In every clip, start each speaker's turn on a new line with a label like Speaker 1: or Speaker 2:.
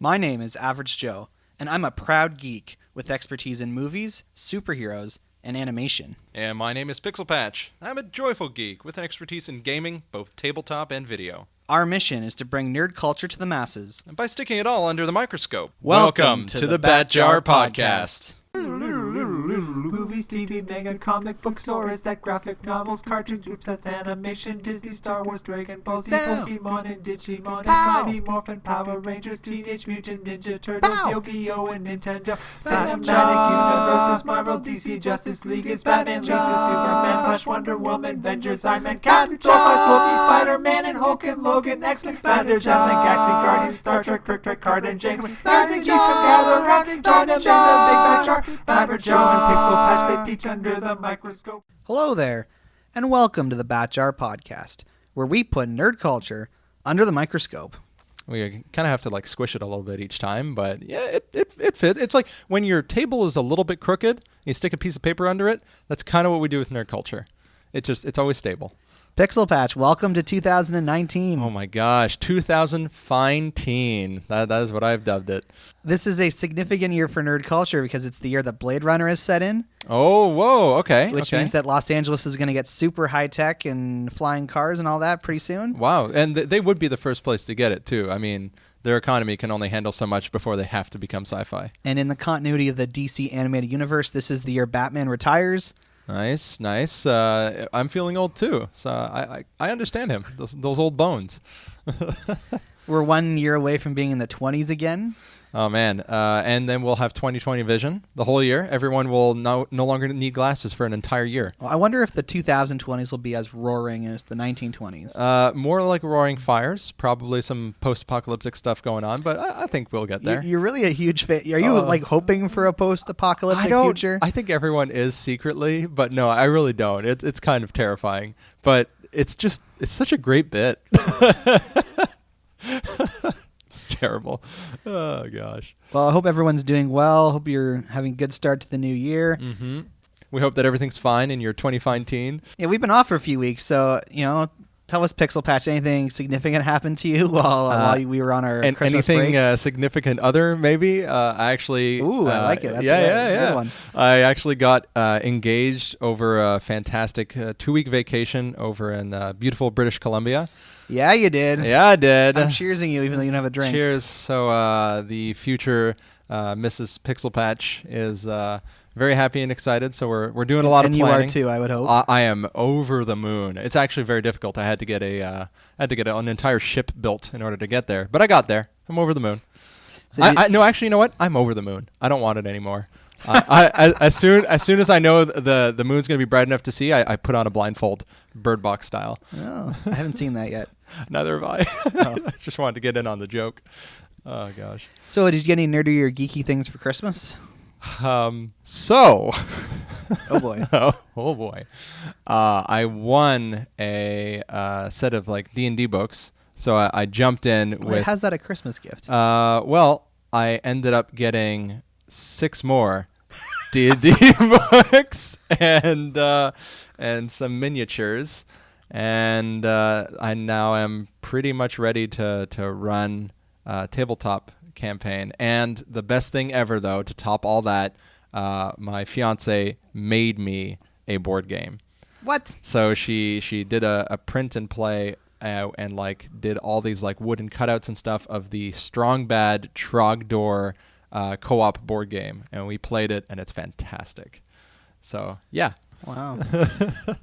Speaker 1: My name is Average Joe, and I'm a proud geek with expertise in movies, superheroes, and animation.
Speaker 2: And my name is Pixel Patch. I'm a joyful geek with an expertise in gaming, both tabletop and video.
Speaker 1: Our mission is to bring nerd culture to the masses.
Speaker 2: And by sticking it all under the microscope.
Speaker 1: Welcome to the Bat Jar Podcast.
Speaker 3: Movies, TV, manga, comic books, or is that graphic novels, cartoons, groups, that's animation, Disney, Star Wars, Dragon Ball Z, Pokemon, and Digimon, and Mighty Morphin, Power Rangers, Teenage Mutant Ninja Turtles, Yu-Gi-Oh! And Nintendo, Cinematic Universes, Marvel, DC, Justice League, is Batman, Leagues with Superman, Flash, Wonder Woman, Avengers, Iron Man, Captain Troll, Loki, Spider-Man, and Hulk and Logan, X-Men, Battlers, Allen, Galaxy Guardians, Star Trek, Trick, Card, and Janeway, Nerds and Geeks from Gather Around, join them in the Big Bad Jar, Average Joe and Pixel Patch, they peek under the microscope.
Speaker 1: Hello there, and welcome to the Bat Jar Podcast, where we put nerd culture under the microscope.
Speaker 2: We kind of have to like squish it a little bit each time, but yeah, it fits. It's like when your table is a little bit crooked, you stick a piece of paper under it. That's kind of what we do with nerd culture. It's always stable.
Speaker 1: Pixel Patch, welcome to 2019.
Speaker 2: Oh my gosh, 2015. That is what I've dubbed it.
Speaker 1: This is a significant year for nerd culture because it's the year that Blade Runner is set in.
Speaker 2: Oh, whoa, okay.
Speaker 1: Which means that Los Angeles is going to get super high-tech and flying cars and all that pretty soon.
Speaker 2: Wow, and they would be the first place to get it, too. I mean, their economy can only handle so much before they have to become sci-fi.
Speaker 1: And in the continuity of the DC animated universe, this is the year Batman retires.
Speaker 2: Nice. I'm feeling old too, so I understand him. Those old bones.
Speaker 1: We're 1 year away from being in the 20s again.
Speaker 2: Oh man! And then we'll have 20/20 vision the whole year. Everyone will no longer need glasses for an entire year.
Speaker 1: Well, I wonder if the 2020s will be as roaring as the 1920s.
Speaker 2: More like roaring fires. Probably some post-apocalyptic stuff going on, but I think we'll get there.
Speaker 1: You're really a huge fan. Are you like hoping for a post-apocalyptic future?
Speaker 2: I think everyone is secretly, but no, I really don't. It's kind of terrifying, but it's such a great bit. It's terrible. Oh, gosh.
Speaker 1: Well, I hope everyone's doing well. Hope you're having a good start to the new year.
Speaker 2: Mm-hmm. We hope that everything's fine in your 2015.
Speaker 1: Yeah, we've been off for a few weeks, so, tell us, Pixel Patch, anything significant happened to you while we were on our Christmas break?
Speaker 2: Anything significant other, maybe? I actually...
Speaker 1: Ooh, I like it. That's
Speaker 2: a
Speaker 1: good one.
Speaker 2: I actually got engaged over a fantastic 2-week vacation over in beautiful British Columbia.
Speaker 1: Yeah, you did.
Speaker 2: Yeah, I did.
Speaker 1: I'm cheersing you even though you don't have a drink.
Speaker 2: Cheers. So the future Mrs. Pixel Patch is very happy and excited. So we're doing a lot of planning.
Speaker 1: And you are too, I would hope.
Speaker 2: I am over the moon. It's actually very difficult. I had to get an entire ship built in order to get there, but I got there. I'm over the moon. So no, actually, you know what? I'm over the moon. I don't want it anymore. As soon as I know the moon's going to be bright enough to see, I put on a blindfold, Bird Box style.
Speaker 1: Oh, I haven't seen that yet.
Speaker 2: Neither have I. Oh. I just wanted to get in on the joke. Oh, gosh.
Speaker 1: So did you get any nerdy or geeky things for Christmas?
Speaker 2: Oh,
Speaker 1: boy.
Speaker 2: oh, boy. I won a set of like D&D books. So I jumped in with...
Speaker 1: How's that a Christmas gift?
Speaker 2: Well, I ended up getting 6 more D&D books and some miniatures, and I now am pretty much ready to run a tabletop campaign. And the best thing ever, though, to top all that, my fiance made me a board game.
Speaker 1: What?
Speaker 2: So she did a print and play and like did all these like wooden cutouts and stuff of the Strong Bad Trogdor co-op board game, and we played it, and it's fantastic. So yeah.
Speaker 1: Wow.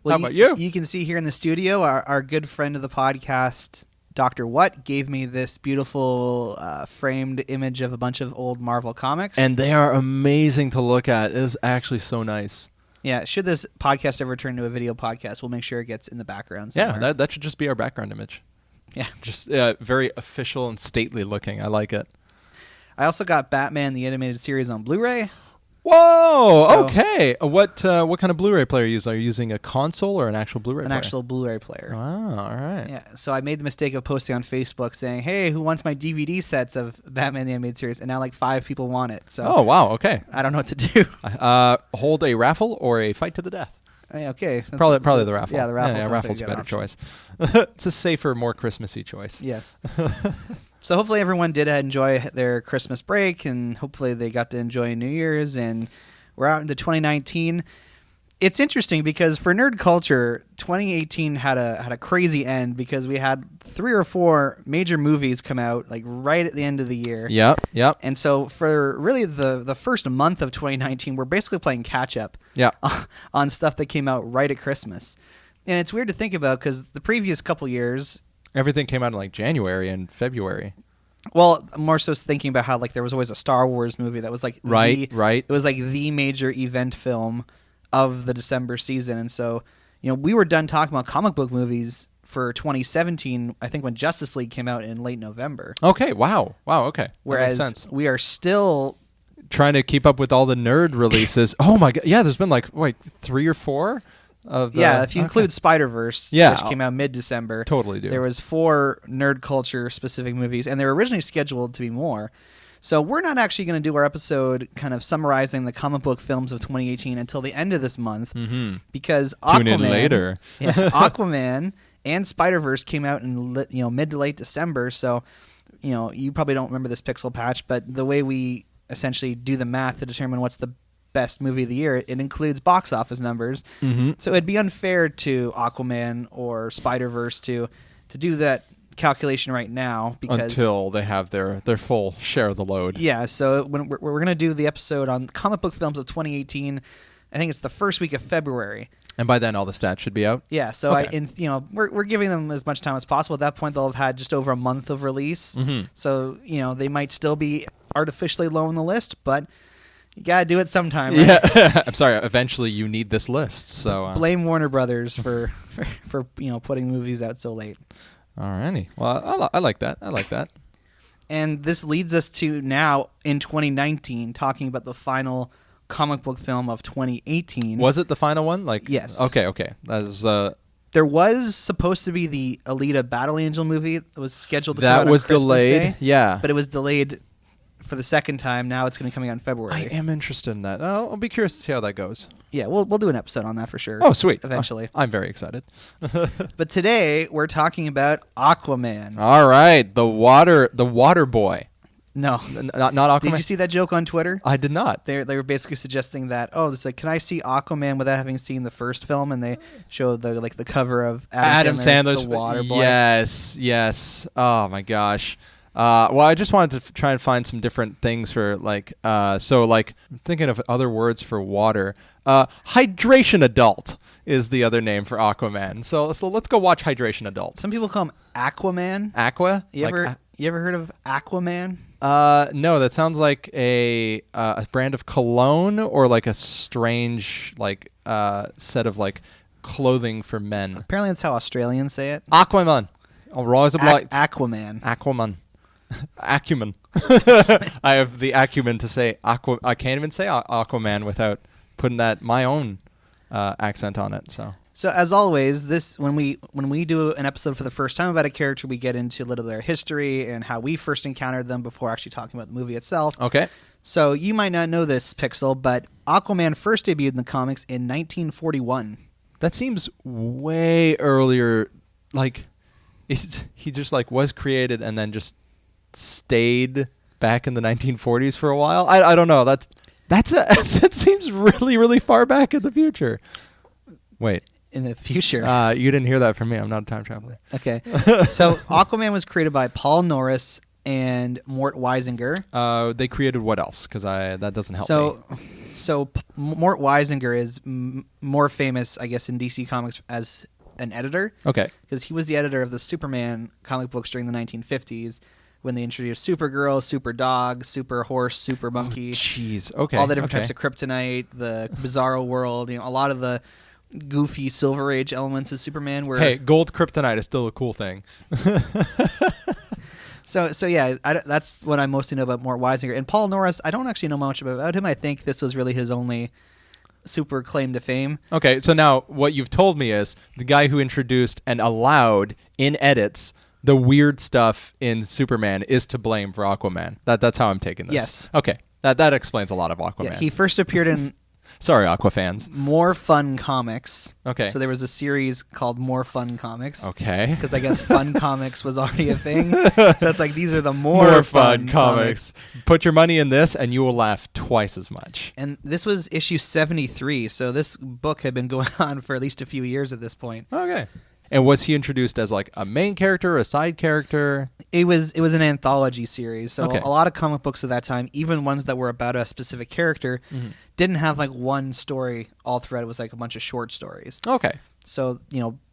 Speaker 2: Well, how about you?
Speaker 1: You can see here in the studio our good friend of the podcast, Dr. What, gave me this beautiful framed image of a bunch of old Marvel comics,
Speaker 2: and they are amazing to look at. It is actually so nice.
Speaker 1: Yeah, should this podcast ever turn into a video podcast, we'll make sure it gets in the background somewhere.
Speaker 2: Yeah, that should just be our background image.
Speaker 1: Yeah.
Speaker 2: Just very official and stately looking. I like it.
Speaker 1: I also got Batman the Animated Series on Blu-ray.
Speaker 2: Whoa! Okay. What kind of Blu-ray player are you using? Are you using a console or an actual Blu-ray player?
Speaker 1: An actual Blu-ray player.
Speaker 2: Wow, all right.
Speaker 1: Yeah. So I made the mistake of posting on Facebook saying, "Hey, who wants my DVD sets of Batman the Animated Series?" And now like 5 people want it. So
Speaker 2: oh wow. Okay.
Speaker 1: I don't know what to do.
Speaker 2: Hold a raffle or a fight to the death.
Speaker 1: Okay.
Speaker 2: Probably the raffle.
Speaker 1: Yeah, the raffle.
Speaker 2: Yeah,
Speaker 1: sounds like
Speaker 2: raffle's
Speaker 1: a
Speaker 2: a
Speaker 1: good
Speaker 2: better
Speaker 1: option.
Speaker 2: choice. It's a safer, more Christmassy choice.
Speaker 1: Yes. So hopefully everyone did enjoy their Christmas break, and hopefully they got to enjoy New Year's, and we're out into 2019. It's interesting because for nerd culture, 2018 had a crazy end because we had 3 or 4 major movies come out like right at the end of the year.
Speaker 2: Yep.
Speaker 1: And so for really the first month of 2019, we're basically playing catch up
Speaker 2: Yeah.
Speaker 1: on stuff that came out right at Christmas. And it's weird to think about because the previous couple years,
Speaker 2: Everything came out in like January and February.
Speaker 1: well, more so thinking about how like there was always a Star Wars movie that was like
Speaker 2: Right.
Speaker 1: It was like the major event film of the December season. And so, we were done talking about comic book movies for 2017, I think when Justice League came out in late November.
Speaker 2: Okay. Wow. Okay. That makes
Speaker 1: Whereas
Speaker 2: sense.
Speaker 1: we are still
Speaker 2: Trying to keep up with all the nerd releases. Oh my god. Yeah, there's been like 3 or 4 of the,
Speaker 1: if you include Spider-Verse,
Speaker 2: Yeah.
Speaker 1: which came out mid-December.
Speaker 2: Totally do.
Speaker 1: There was 4 nerd culture specific movies, and they were originally scheduled to be more. So we're not actually going to do our episode kind of summarizing the comic book films of 2018 until the end of this month, because
Speaker 2: Tune in later.
Speaker 1: Aquaman and Spider-Verse came out in mid to late December. So you probably don't remember this pixel patch, but the way we essentially do the math to determine what's the best movie of the year, it includes box office numbers. So it'd be unfair to Aquaman or Spider-Verse to do that calculation right now because
Speaker 2: Until they have their full share of the load.
Speaker 1: yeah. So when we're going to do the episode on comic book films of 2018, I think it's the first week of February.
Speaker 2: And by then, all the stats should be out.
Speaker 1: Yeah, so
Speaker 2: Okay.
Speaker 1: we're giving them as much time as possible. At that point, they'll have had just over a month of release. So they might still be artificially low on the list, but you gotta do it sometime. Right?
Speaker 2: Yeah. I'm sorry. Eventually, you need this list. So
Speaker 1: Blame Warner Brothers for putting movies out so late.
Speaker 2: Alrighty. Well, I like that. I like that.
Speaker 1: And this leads us to now in 2019 talking about the final comic book film of 2018.
Speaker 2: Was it the final one?
Speaker 1: Yes.
Speaker 2: Okay. That was
Speaker 1: There was supposed to be the Alita Battle Angel movie that was scheduled to come out
Speaker 2: that
Speaker 1: on
Speaker 2: was
Speaker 1: Christmas
Speaker 2: delayed.
Speaker 1: Day,
Speaker 2: Yeah.
Speaker 1: but it was delayed for the second time. Now it's going to be coming out in
Speaker 2: I
Speaker 1: February.
Speaker 2: am interested in that. I'll be curious to see how that goes.
Speaker 1: Yeah, we'll do an episode on that for sure.
Speaker 2: Oh, sweet.
Speaker 1: Eventually.
Speaker 2: I'm very excited.
Speaker 1: But today we're talking about Aquaman.
Speaker 2: All right. The water boy.
Speaker 1: No.
Speaker 2: Not Aquaman.
Speaker 1: Did you see that joke on Twitter?
Speaker 2: I did not.
Speaker 1: They were basically suggesting that, it's like, can I see Aquaman without having seen the first film? And they showed the cover of Adam Sandler's The Water Boy.
Speaker 2: Yes. Oh my gosh. Well, I just wanted to try and find some different things for I'm thinking of other words for water. Hydration Adult is the other name for Aquaman. So let's go watch Hydration Adult.
Speaker 1: Some people call him Aquaman.
Speaker 2: Aqua?
Speaker 1: You ever heard of Aquaman?
Speaker 2: No, that sounds like a brand of cologne or like a strange set of clothing for men.
Speaker 1: Apparently that's how Australians say it.
Speaker 2: Aquaman. I'll rise up lights.
Speaker 1: Aquaman.
Speaker 2: Acumen. I have the acumen to say aqua. I can't even say Aquaman without putting my own accent on it.
Speaker 1: So as always, when we do an episode for the first time about a character, we get into a little of their history and how we first encountered them before actually talking about the movie itself.
Speaker 2: Okay.
Speaker 1: So you might not know this, Pixel, but Aquaman first debuted in the comics in 1941.
Speaker 2: That seems way earlier. He just was created and then just stayed back in the 1940s for a while. I don't know. That seems really, really far back in the future. Wait.
Speaker 1: In the future.
Speaker 2: You didn't hear that from me. I'm not a time traveler.
Speaker 1: Okay. So Aquaman was created by Paul Norris and Mort Weisinger.
Speaker 2: They created what else? Because that doesn't help me.
Speaker 1: So Mort Weisinger is more famous, I guess, in DC Comics as an editor.
Speaker 2: Okay.
Speaker 1: Because he was the editor of the Superman comic books during the 1950s when they introduced Supergirl, Super Dog, Super Horse, Super Monkey.
Speaker 2: Jeez. Okay.
Speaker 1: All the different types of kryptonite, the Bizarro world, a lot of the goofy Silver Age elements of Superman were...
Speaker 2: Hey, gold kryptonite is still a cool thing.
Speaker 1: So yeah, that's what I mostly know about Mort Weisinger. And Paul Norris, I don't actually know much about him. I think this was really his only super claim to fame.
Speaker 2: Okay, so now what you've told me is the guy who introduced and allowed in edits the weird stuff in Superman is to blame for Aquaman. That's how I'm taking this.
Speaker 1: Yes.
Speaker 2: Okay, that explains a lot of Aquaman.
Speaker 1: Yeah, he first appeared in
Speaker 2: Sorry, Aqua fans.
Speaker 1: More Fun Comics.
Speaker 2: Okay.
Speaker 1: So there was a series called More Fun Comics.
Speaker 2: Okay.
Speaker 1: Because I guess Fun Comics was already a thing. So it's like, these are the more fun comics.
Speaker 2: Put your money in this and you will laugh twice as much.
Speaker 1: And this was issue 73. So this book had been going on for at least a few years at this point.
Speaker 2: Okay. And was he introduced as like a main character, a side character?
Speaker 1: It was an anthology series. So
Speaker 2: Okay.
Speaker 1: a lot of comic books at that time, even ones that were about a specific character, didn't have like one story all throughout. It was like a bunch of short stories.
Speaker 2: Okay.
Speaker 1: So,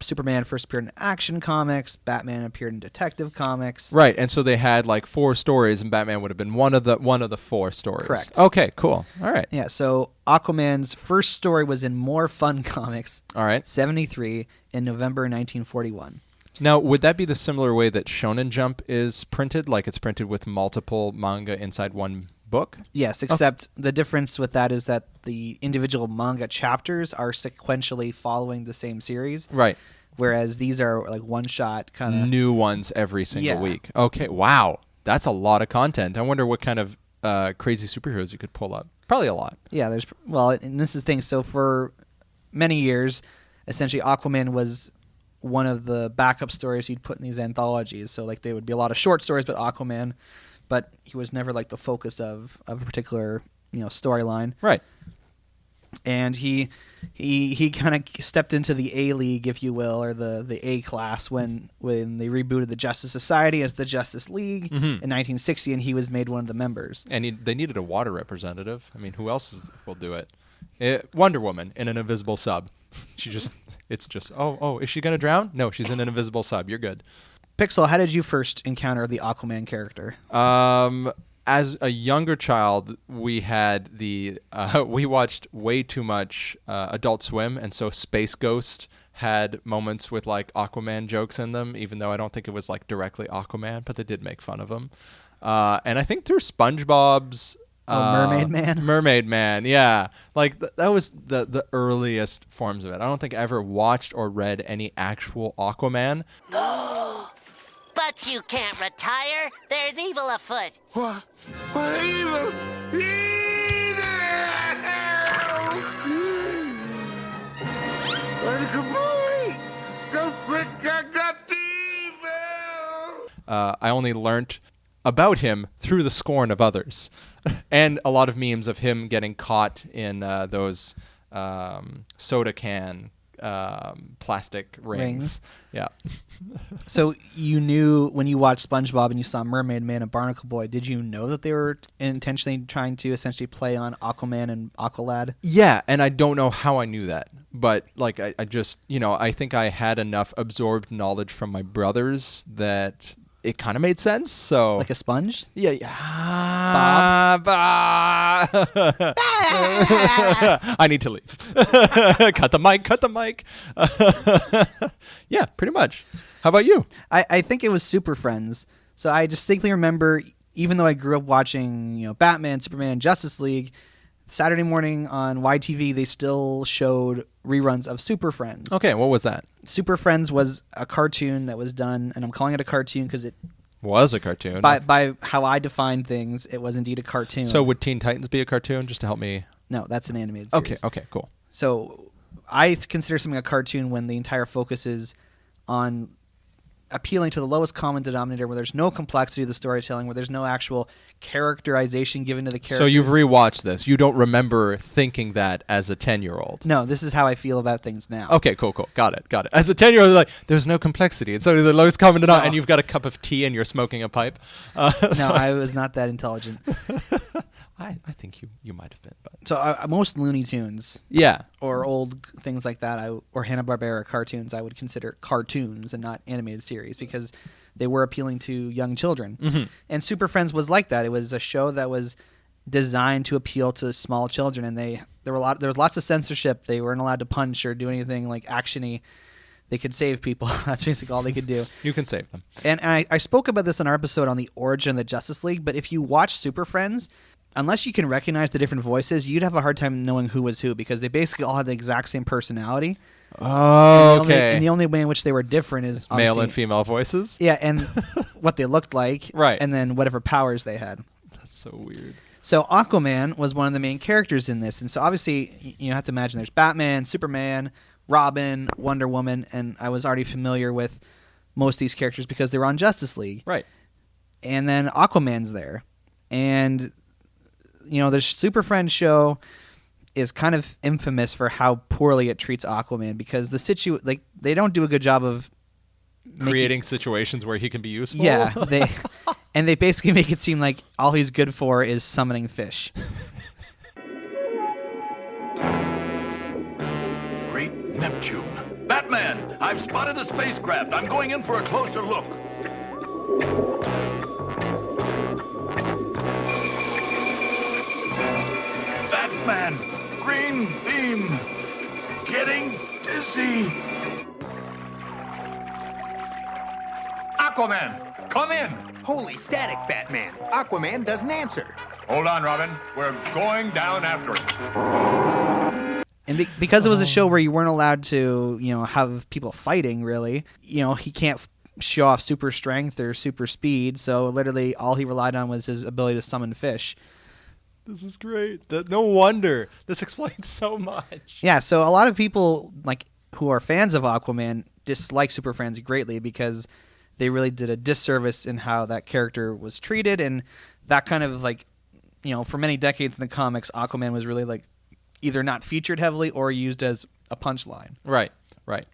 Speaker 1: Superman first appeared in Action Comics, Batman appeared in Detective Comics.
Speaker 2: Right, and so they had like 4 stories, and Batman would have been one of the 4 stories.
Speaker 1: Correct.
Speaker 2: Okay, cool. All right.
Speaker 1: Yeah, so Aquaman's first story was in More Fun Comics,
Speaker 2: All right.
Speaker 1: 73, in November 1941.
Speaker 2: Now, would that be the similar way that Shonen Jump is printed? Like it's printed with multiple manga inside one book?
Speaker 1: Yes, except the difference with that is that the individual manga chapters are sequentially following the same series.
Speaker 2: Right.
Speaker 1: Whereas these are like one-shot kind of...
Speaker 2: New ones every single
Speaker 1: Yeah.
Speaker 2: week. Okay, wow. That's a lot of content. I wonder what kind of crazy superheroes you could pull up. Probably a lot.
Speaker 1: Yeah, and this is the thing. So for many years, essentially Aquaman was one of the backup stories you'd put in these anthologies. So like they would be a lot of short stories about Aquaman, but he was never like the focus of a particular storyline.
Speaker 2: Right.
Speaker 1: And he kind of stepped into the A League, if you will, or the A class when they rebooted the Justice Society as the Justice League in 1960, and he was made one of the members.
Speaker 2: And they needed a water representative. I mean, who else will do it? Wonder Woman in an invisible sub. It's just, is she going to drown? No, she's in an invisible sub. You're good.
Speaker 1: Pixel, how did you first encounter the Aquaman character?
Speaker 2: As a younger child, we had we watched way too much Adult Swim, and so Space Ghost had moments with like Aquaman jokes in them, even though I don't think it was like directly Aquaman, but they did make fun of him. And I think through SpongeBob's
Speaker 1: Mermaid Man?
Speaker 2: Mermaid Man, yeah. Like that was the earliest forms of it. I don't think I ever watched or read any actual Aquaman.
Speaker 4: But you can't retire. There's evil afoot.
Speaker 3: What? What evil?
Speaker 2: I only learnt about him through the scorn of others, and a lot of memes of him getting caught in those soda can plastic rings. Yeah.
Speaker 1: So you knew when you watched SpongeBob and you saw Mermaid Man and Barnacle Boy, did you know that they were intentionally trying to essentially play on Aquaman and Aqualad?
Speaker 2: Yeah, and I don't know how I knew that, but like I just, I think I had enough absorbed knowledge from my brothers that it kind of made sense. So
Speaker 1: Like a sponge?
Speaker 2: yeah. Bob. I need to leave. Cut the mic. Yeah, pretty much. How about you?
Speaker 1: I think it was Super Friends. So I distinctly remember, even though I grew up watching, Batman, Superman, Justice League, Saturday morning on YTV, they still showed reruns of Super Friends.
Speaker 2: Okay, what was that?
Speaker 1: Super Friends was a cartoon that was done, and I'm calling it a cartoon because it,
Speaker 2: Was a cartoon.
Speaker 1: by how I define things, it was indeed a cartoon.
Speaker 2: So would Teen Titans be a cartoon, just to help me?
Speaker 1: No, that's an animated series.
Speaker 2: Okay, cool.
Speaker 1: So I consider something a cartoon when the entire focus is on appealing to the lowest common denominator, where there's no complexity of the storytelling, where there's no actual characterization given to the characters.
Speaker 2: So you've rewatched this. You don't remember thinking that as a 10-year-old.
Speaker 1: No, this is how I feel about things now.
Speaker 2: Okay, cool. Got it. As a 10-year-old, you're like, there's no complexity. It's only the lowest common denominator, and you've got a cup of tea and you're smoking a pipe.
Speaker 1: No, I was not that intelligent.
Speaker 2: I think you might have been. But
Speaker 1: So most Looney Tunes
Speaker 2: yeah.
Speaker 1: or old things like that, or Hanna-Barbera cartoons, I would consider cartoons and not animated series because they were appealing to young children.
Speaker 2: Mm-hmm.
Speaker 1: And Super Friends was like that. It was a show that was designed to appeal to small children, and there was lots of censorship. They weren't allowed to punch or do anything like action-y. They could save people. That's basically all they could do.
Speaker 2: You can save them.
Speaker 1: And I spoke about this in our episode on the origin of the Justice League, but if you watch Super Friends, unless you can recognize the different voices, you'd have a hard time knowing who was who because they basically all had the exact same personality.
Speaker 2: Oh, okay.
Speaker 1: And the only way in which they were different is
Speaker 2: Male
Speaker 1: obviously-
Speaker 2: and female voices?
Speaker 1: Yeah, and what they looked like.
Speaker 2: Right.
Speaker 1: And then whatever powers they had.
Speaker 2: So weird.
Speaker 1: So Aquaman was one of the main characters in this, and so obviously you have to imagine there's Batman, Superman, Robin, Wonder Woman, and I was already familiar with most of these characters because they were on Justice League.
Speaker 2: Right.
Speaker 1: And then Aquaman's there. And, the Super Friends show is kind of infamous for how poorly it treats Aquaman because they don't do a good job of
Speaker 2: creating situations where he can be useful.
Speaker 1: Yeah, they basically make it seem like all he's good for is summoning fish.
Speaker 5: Great Neptune. Batman, I've spotted a spacecraft. I'm going in for a closer look. Batman, green beam, getting dizzy.
Speaker 6: Aquaman, come in.
Speaker 7: Holy static, Batman. Aquaman doesn't answer.
Speaker 6: Hold on, Robin. We're going down after it.
Speaker 1: And because it was a show where you weren't allowed to, have people fighting, really, he can't show off super strength or super speed. So literally all he relied on was his ability to summon fish.
Speaker 2: This is great. No wonder. This explains so much.
Speaker 1: Yeah, so a lot of people who are fans of Aquaman dislike Super Friends greatly because they really did a disservice in how that character was treated, and that kind of for many decades in the comics, Aquaman was really either not featured heavily or used as a punchline.
Speaker 2: Right.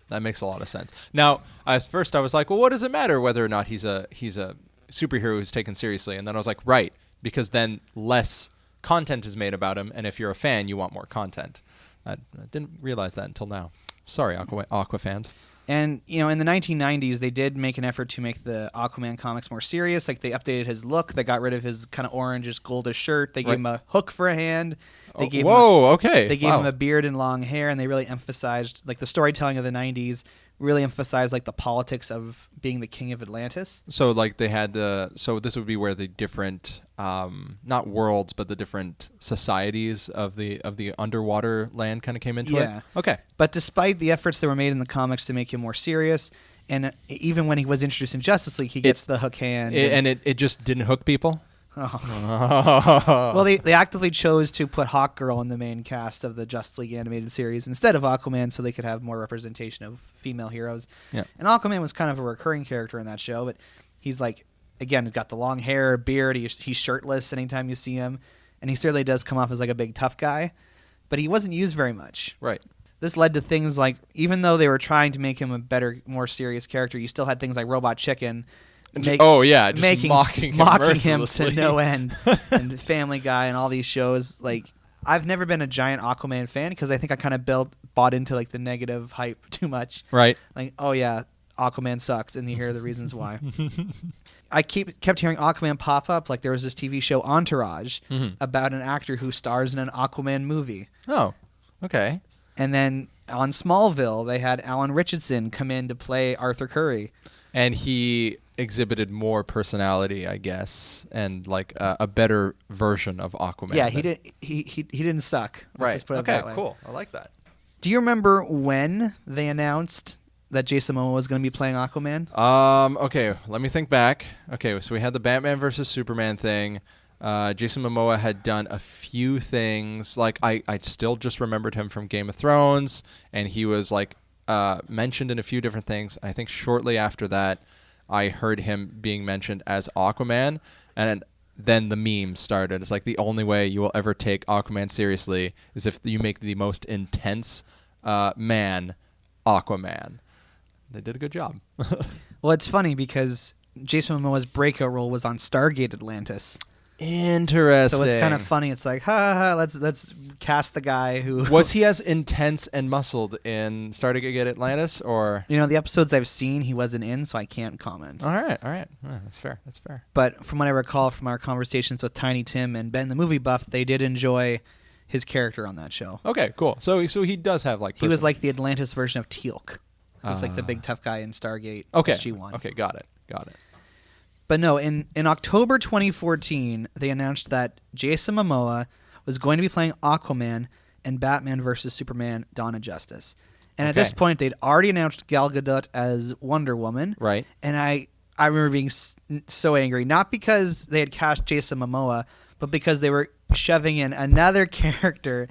Speaker 2: That makes a lot of sense. Now, at first I was like, well, what does it matter whether or not he's a superhero who's taken seriously? And then I was like, right, because then less content is made about him, and if you're a fan, you want more content. I didn't realize that until now. Sorry, Aqua fans.
Speaker 1: And, in the 1990s, they did make an effort to make the Aquaman comics more serious. They updated his look. They got rid of his kind of orangish, goldish shirt. They gave him a hook for a hand. They gave him a beard and long hair, and they really emphasized, the storytelling of the 90s really emphasized, the politics of being the king of Atlantis.
Speaker 2: So, they had so this would be where the different, not worlds, but the different societies of the underwater land kind of came into it?
Speaker 1: Yeah.
Speaker 2: Okay.
Speaker 1: But despite the efforts that were made in the comics to make him more serious, and even when he was introduced in Justice League, he gets the hook hand.
Speaker 2: It just didn't hook people?
Speaker 1: Oh. Well, they actively chose to put Hawkgirl in the main cast of the Justice League animated series instead of Aquaman so they could have more representation of female heroes.
Speaker 2: Yeah.
Speaker 1: And Aquaman was kind of a recurring character in that show, but he's again, he's got the long hair, beard, he's shirtless anytime you see him, and he certainly does come off as a big tough guy, but he wasn't used very much.
Speaker 2: Right.
Speaker 1: This led to things even though they were trying to make him a better, more serious character, you still had things like Robot Chicken.
Speaker 2: Just mocking
Speaker 1: him to no end, and Family Guy and all these shows. I've never been a giant Aquaman fan because I think I kind of bought into the negative hype too much.
Speaker 2: Right.
Speaker 1: Oh yeah, Aquaman sucks, and here are the reasons why. I kept hearing Aquaman pop up. There was this TV show Entourage about an actor who stars in an Aquaman movie.
Speaker 2: Oh, okay.
Speaker 1: And then on Smallville, they had Alan Richardson come in to play Arthur Curry, and
Speaker 2: he exhibited more personality, I guess, and a better version of Aquaman.
Speaker 1: Yeah, he didn't suck. Let's just put it that way.
Speaker 2: Cool. I like that.
Speaker 1: Do you remember when they announced that Jason Momoa was going to be playing Aquaman?
Speaker 2: Okay, let me think back. Okay, so we had the Batman versus Superman thing. Jason Momoa had done a few things. I still just remembered him from Game of Thrones, and he was mentioned in a few different things. I think shortly after that, I heard him being mentioned as Aquaman, and then the meme started. It's the only way you will ever take Aquaman seriously is if you make the most intense man Aquaman. They did a good job.
Speaker 1: Well, it's funny because Jason Momoa's breakout role was on Stargate Atlantis.
Speaker 2: Interesting.
Speaker 1: So it's kind of funny. It's let's cast the guy who
Speaker 2: was he as intense and muscled in Stargate Atlantis, or
Speaker 1: the episodes I've seen he wasn't in, so I can't comment.
Speaker 2: All right, that's fair.
Speaker 1: But from what I recall from our conversations with Tiny Tim and Ben the Movie Buff, they did enjoy his character on that show.
Speaker 2: Okay, cool. So he does have
Speaker 1: he was the Atlantis version of Teal'c. He was the big tough guy in Stargate SG-1.
Speaker 2: Okay, got it.
Speaker 1: But no, in October 2014, they announced that Jason Momoa was going to be playing Aquaman in Batman vs. Superman: Dawn of Justice. And at this point, they'd already announced Gal Gadot as Wonder Woman.
Speaker 2: Right.
Speaker 1: And I remember being so angry, not because they had cast Jason Momoa, but because they were shoving in another character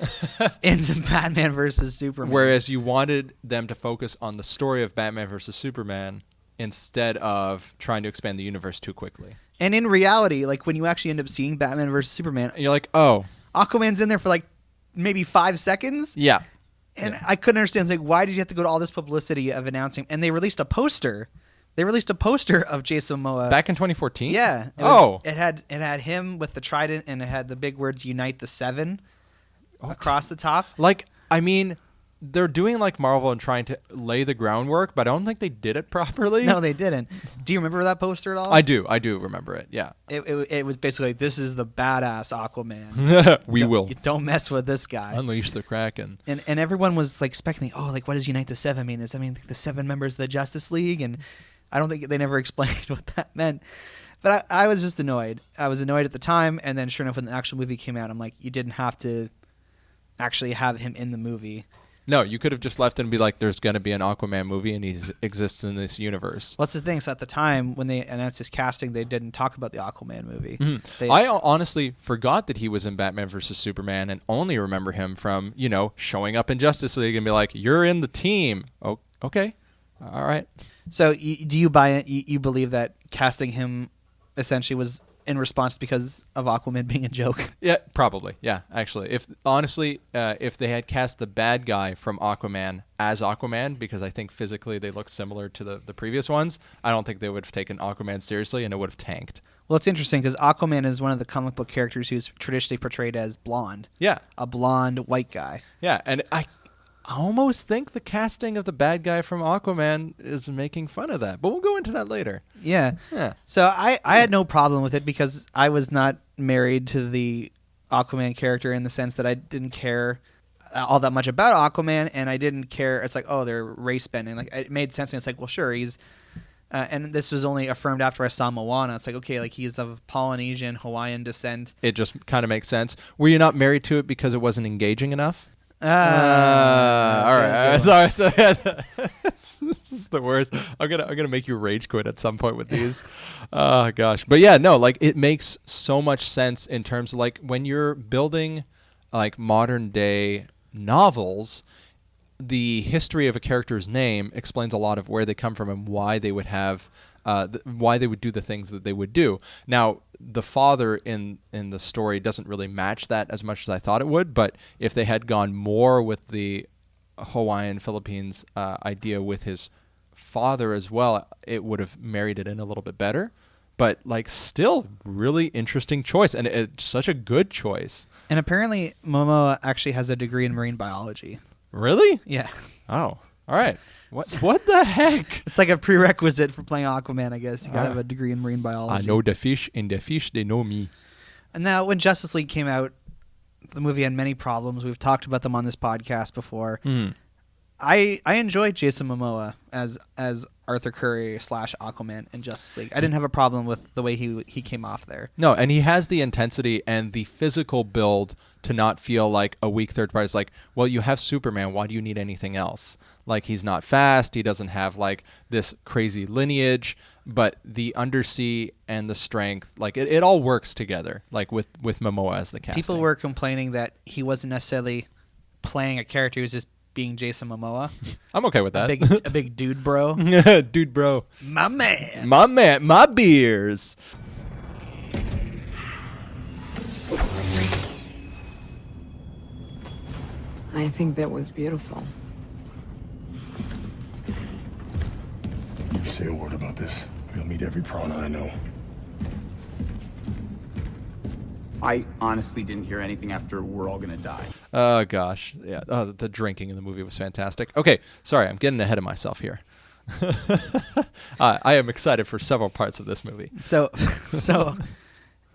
Speaker 1: into Batman versus Superman.
Speaker 2: Whereas you wanted them to focus on the story of Batman versus Superman instead of trying to expand the universe too quickly.
Speaker 1: And in reality, like when you actually end up seeing Batman versus Superman,
Speaker 2: And you're like, oh,
Speaker 1: Aquaman's in there for like maybe 5 seconds.
Speaker 2: yeah.
Speaker 1: And I couldn't understand. It's like, why did you have to go to all this publicity of announcing? And they released a poster. They released a poster of Jason Momoa
Speaker 2: Back in 2014?
Speaker 1: Yeah. It had him with the trident, and it had the big words "Unite the Seven" across the top.
Speaker 2: Like, I mean, they're doing like Marvel and trying to lay the groundwork, but I don't think they did it properly.
Speaker 1: No, they didn't. Do you remember that poster at all?
Speaker 2: I do remember it. Yeah.
Speaker 1: It was basically like, this is the badass Aquaman.
Speaker 2: We will
Speaker 1: You don't mess with this guy.
Speaker 2: unleash the Kraken.
Speaker 1: And everyone was like speculating, oh, like what does Unite the Seven mean? Does that mean the 7 members of the Justice League? And I don't think they never explained what that meant. But I was just annoyed. I was annoyed at the time, and then sure enough, when the actual movie came out, I'm like, you didn't have to actually have him in the movie.
Speaker 2: No, you could have just left it and be like, there's going to be an Aquaman movie and he exists in this universe.
Speaker 1: What's the thing? So at the time, when they announced his casting, they didn't talk about the Aquaman movie.
Speaker 2: I honestly forgot that he was in Batman vs. Superman and only remember him from, showing up in Justice League and be like, you're in the team. Oh, okay. All right.
Speaker 1: So do you buy it? You believe that casting him essentially was in response because of Aquaman being a joke?
Speaker 2: Yeah, probably. Yeah, actually. If they had cast the bad guy from Aquaman as Aquaman, because I think physically they look similar to the previous ones, I don't think they would have taken Aquaman seriously and it would have tanked.
Speaker 1: Well, it's interesting because Aquaman is one of the comic book characters who's traditionally portrayed as blonde.
Speaker 2: Yeah.
Speaker 1: A blonde white guy.
Speaker 2: Yeah, and I almost think the casting of the bad guy from Aquaman is making fun of that, but we'll go into that later.
Speaker 1: Yeah. So I had no problem with it because I was not married to the Aquaman character in the sense that I didn't care all that much about Aquaman, and I didn't care. It's like, oh, they're race bending. Like, it made sense. And it's like, well, sure, he's. And this was only affirmed after I saw Moana. It's like, okay, like he's of Polynesian, Hawaiian descent.
Speaker 2: It just kind of makes sense. Were you not married to it because it wasn't engaging enough? All right. Sorry. So this is the worst. I'm gonna make you rage quit at some point with these. Oh gosh. But yeah, no, like it makes so much sense in terms of like when you're building like modern day novels, the history of a character's name explains a lot of where they come from and why they would have why they would do the things that they would do. Now, the father in the story doesn't really match that as much as I thought it would, but if they had gone more with the Hawaiian Philippines idea with his father as well, it would have married it in a little bit better. But like, still really interesting choice, and it's such a good choice.
Speaker 1: And apparently, Momoa actually has a degree in marine biology.
Speaker 2: Really?
Speaker 1: Yeah.
Speaker 2: Oh, all right. What the heck?
Speaker 1: It's like a prerequisite for playing Aquaman, I guess. You gotta have a degree in marine biology.
Speaker 2: I know the fish, and the fish, they know me.
Speaker 1: And now, when Justice League came out, the movie had many problems. We've talked about them on this podcast before. I enjoyed Jason Momoa as Arthur Curry / Aquaman in Justice League. I didn't have a problem with the way he came off there.
Speaker 2: No, and he has the intensity and the physical build to not feel like a weak third party. It's like, well, you have Superman. Why do you need anything else? Like, he's not fast. He doesn't have like this crazy lineage, but the undersea and the strength, like it all works together. Like with Momoa as the casting.
Speaker 1: People were complaining that he wasn't necessarily playing a character. He was just being Jason Momoa.
Speaker 2: I'm okay with that.
Speaker 1: A big dude bro.
Speaker 2: Dude bro.
Speaker 1: My man.
Speaker 2: My beers.
Speaker 8: I think that was beautiful.
Speaker 6: You say a word about this, we'll meet every piranha I know.
Speaker 9: I honestly didn't hear anything after "We're all gonna die."
Speaker 2: Oh gosh, yeah. Oh, the drinking in the movie was fantastic. Okay, sorry, I'm getting ahead of myself here. I am excited for several parts of this movie.
Speaker 1: So,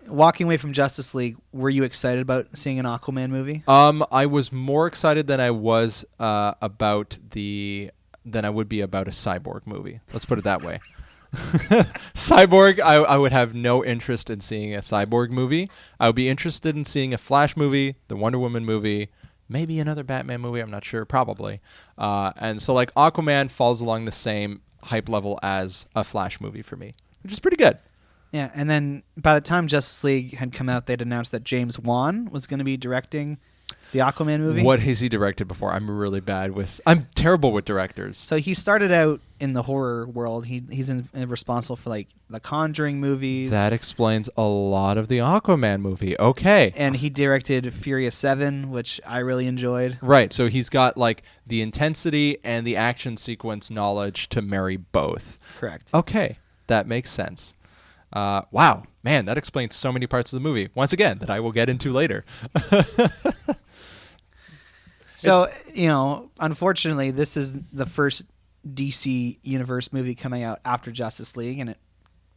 Speaker 1: walking away from Justice League, were you excited about seeing an Aquaman movie?
Speaker 2: I was more excited than I was than I would be about a Cyborg movie. Let's put it that way. Cyborg, I would have no interest in seeing a Cyborg movie. I would be interested in seeing a Flash movie, the Wonder Woman movie, maybe another Batman movie, I'm not sure, probably. And so like Aquaman falls along the same hype level as a Flash movie for me, which is pretty good.
Speaker 1: Yeah, and then by the time Justice League had come out, they'd announced that James Wan was going to be directing the Aquaman movie.
Speaker 2: What has he directed before? I'm terrible with directors.
Speaker 1: So he started out in the horror world. He's responsible for like the Conjuring movies.
Speaker 2: That explains a lot of the Aquaman movie. Okay.
Speaker 1: And he directed Furious 7, which I really enjoyed.
Speaker 2: Right, so he's got like the intensity and the action sequence knowledge to marry both.
Speaker 1: Correct.
Speaker 2: Okay, that makes sense. Wow, man, that explains so many parts of the movie. Once again, that I will get into later.
Speaker 1: So, unfortunately, this is the first DC Universe movie coming out after Justice League, and it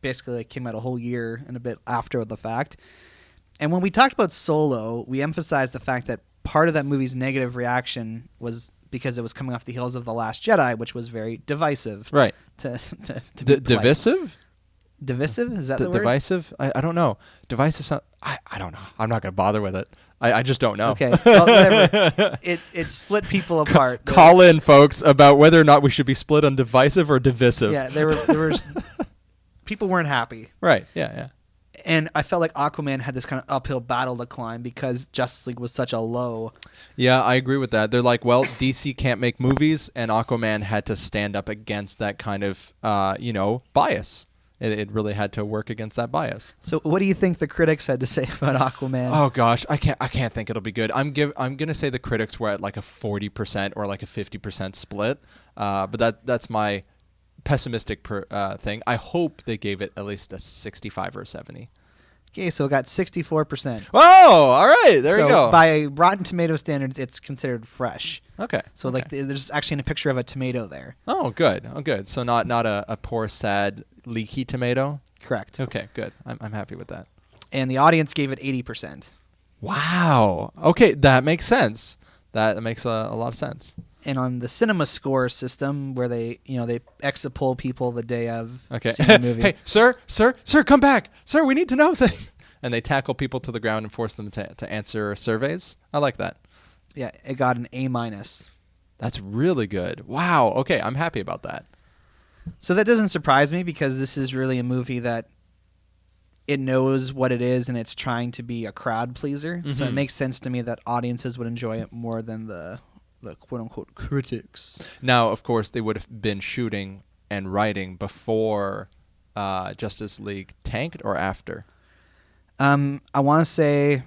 Speaker 1: basically came out a whole year and a bit after the fact. And when we talked about Solo, we emphasized the fact that part of that movie's negative reaction was because it was coming off the heels of The Last Jedi, which was very divisive.
Speaker 2: Right.
Speaker 1: Divisive? Divisive? Is that the word?
Speaker 2: Divisive? I don't know. Divisive? I don't know. I'm not going to bother with it. I just don't know.
Speaker 1: Okay. Well, whatever. It split people apart.
Speaker 2: Call in, folks, about whether or not we should be split on divisive or divisive.
Speaker 1: Yeah, there were people weren't happy.
Speaker 2: Right. Yeah.
Speaker 1: And I felt like Aquaman had this kind of uphill battle to climb because Justice League was such a low.
Speaker 2: Yeah, I agree with that. They're like, well, DC can't make movies, and Aquaman had to stand up against that kind of, bias. It really had to work against that bias.
Speaker 1: So, what do you think the critics had to say about Aquaman?
Speaker 2: Oh gosh, I can't think it'll be good. I'm gonna say the critics were at like a 40% or like a 50% split. But that's my pessimistic thing. I hope they gave it at least a 65 or a 70.
Speaker 1: Okay, so it got 64%.
Speaker 2: Whoa! All right, there you go.
Speaker 1: By Rotten Tomato standards, it's considered fresh.
Speaker 2: Okay.
Speaker 1: So there's actually a picture of a tomato there.
Speaker 2: Oh, good. So not a poor, sad, leaky tomato.
Speaker 1: Correct.
Speaker 2: Okay, good. I'm happy with that.
Speaker 1: And the audience gave it 80%.
Speaker 2: Wow. Okay, that makes sense. That makes a lot of sense.
Speaker 1: And on the cinema score system, where they exit poll people the day of
Speaker 2: seeing
Speaker 1: the movie.
Speaker 2: Hey, sir, come back. Sir, we need to know things. And they tackle people to the ground and force them to answer surveys. I like that.
Speaker 1: Yeah, it got an A-.
Speaker 2: That's really good. Wow. Okay, I'm happy about that.
Speaker 1: So that doesn't surprise me because this is really a movie that it knows what it is and it's trying to be a crowd pleaser. Mm-hmm. So it makes sense to me that audiences would enjoy it more than the quote-unquote critics.
Speaker 2: Now, of course, they would have been shooting and writing before Justice League tanked or after?
Speaker 1: I want to say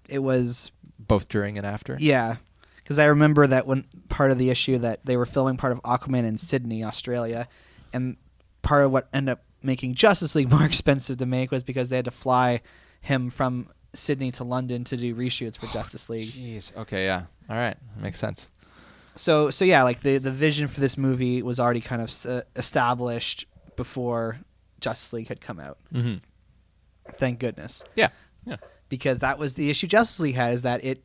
Speaker 1: it was...
Speaker 2: Both during and after?
Speaker 1: Yeah, because I remember that when part of the issue that they were filming part of Aquaman in Sydney, Australia, and part of what ended up making Justice League more expensive to make was because they had to fly him from Sydney to London to do reshoots for Justice League.
Speaker 2: Jeez. Okay, yeah. All right. Makes sense.
Speaker 1: So yeah, like the vision for this movie was already kind of established before Justice League had come out.
Speaker 2: Mm-hmm.
Speaker 1: Thank goodness.
Speaker 2: Yeah.
Speaker 1: Because that was the issue Justice League had, is that it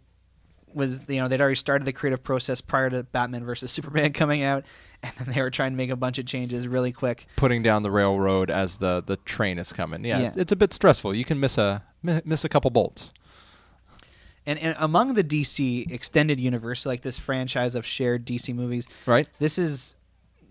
Speaker 1: was, they'd already started the creative process prior to Batman versus Superman coming out, and then they were trying to make a bunch of changes really quick.
Speaker 2: Putting down the railroad as the train is coming. Yeah. It's a bit stressful. You can miss a couple bolts.
Speaker 1: And among the DC extended universe, like this franchise of shared DC movies,
Speaker 2: right?
Speaker 1: This is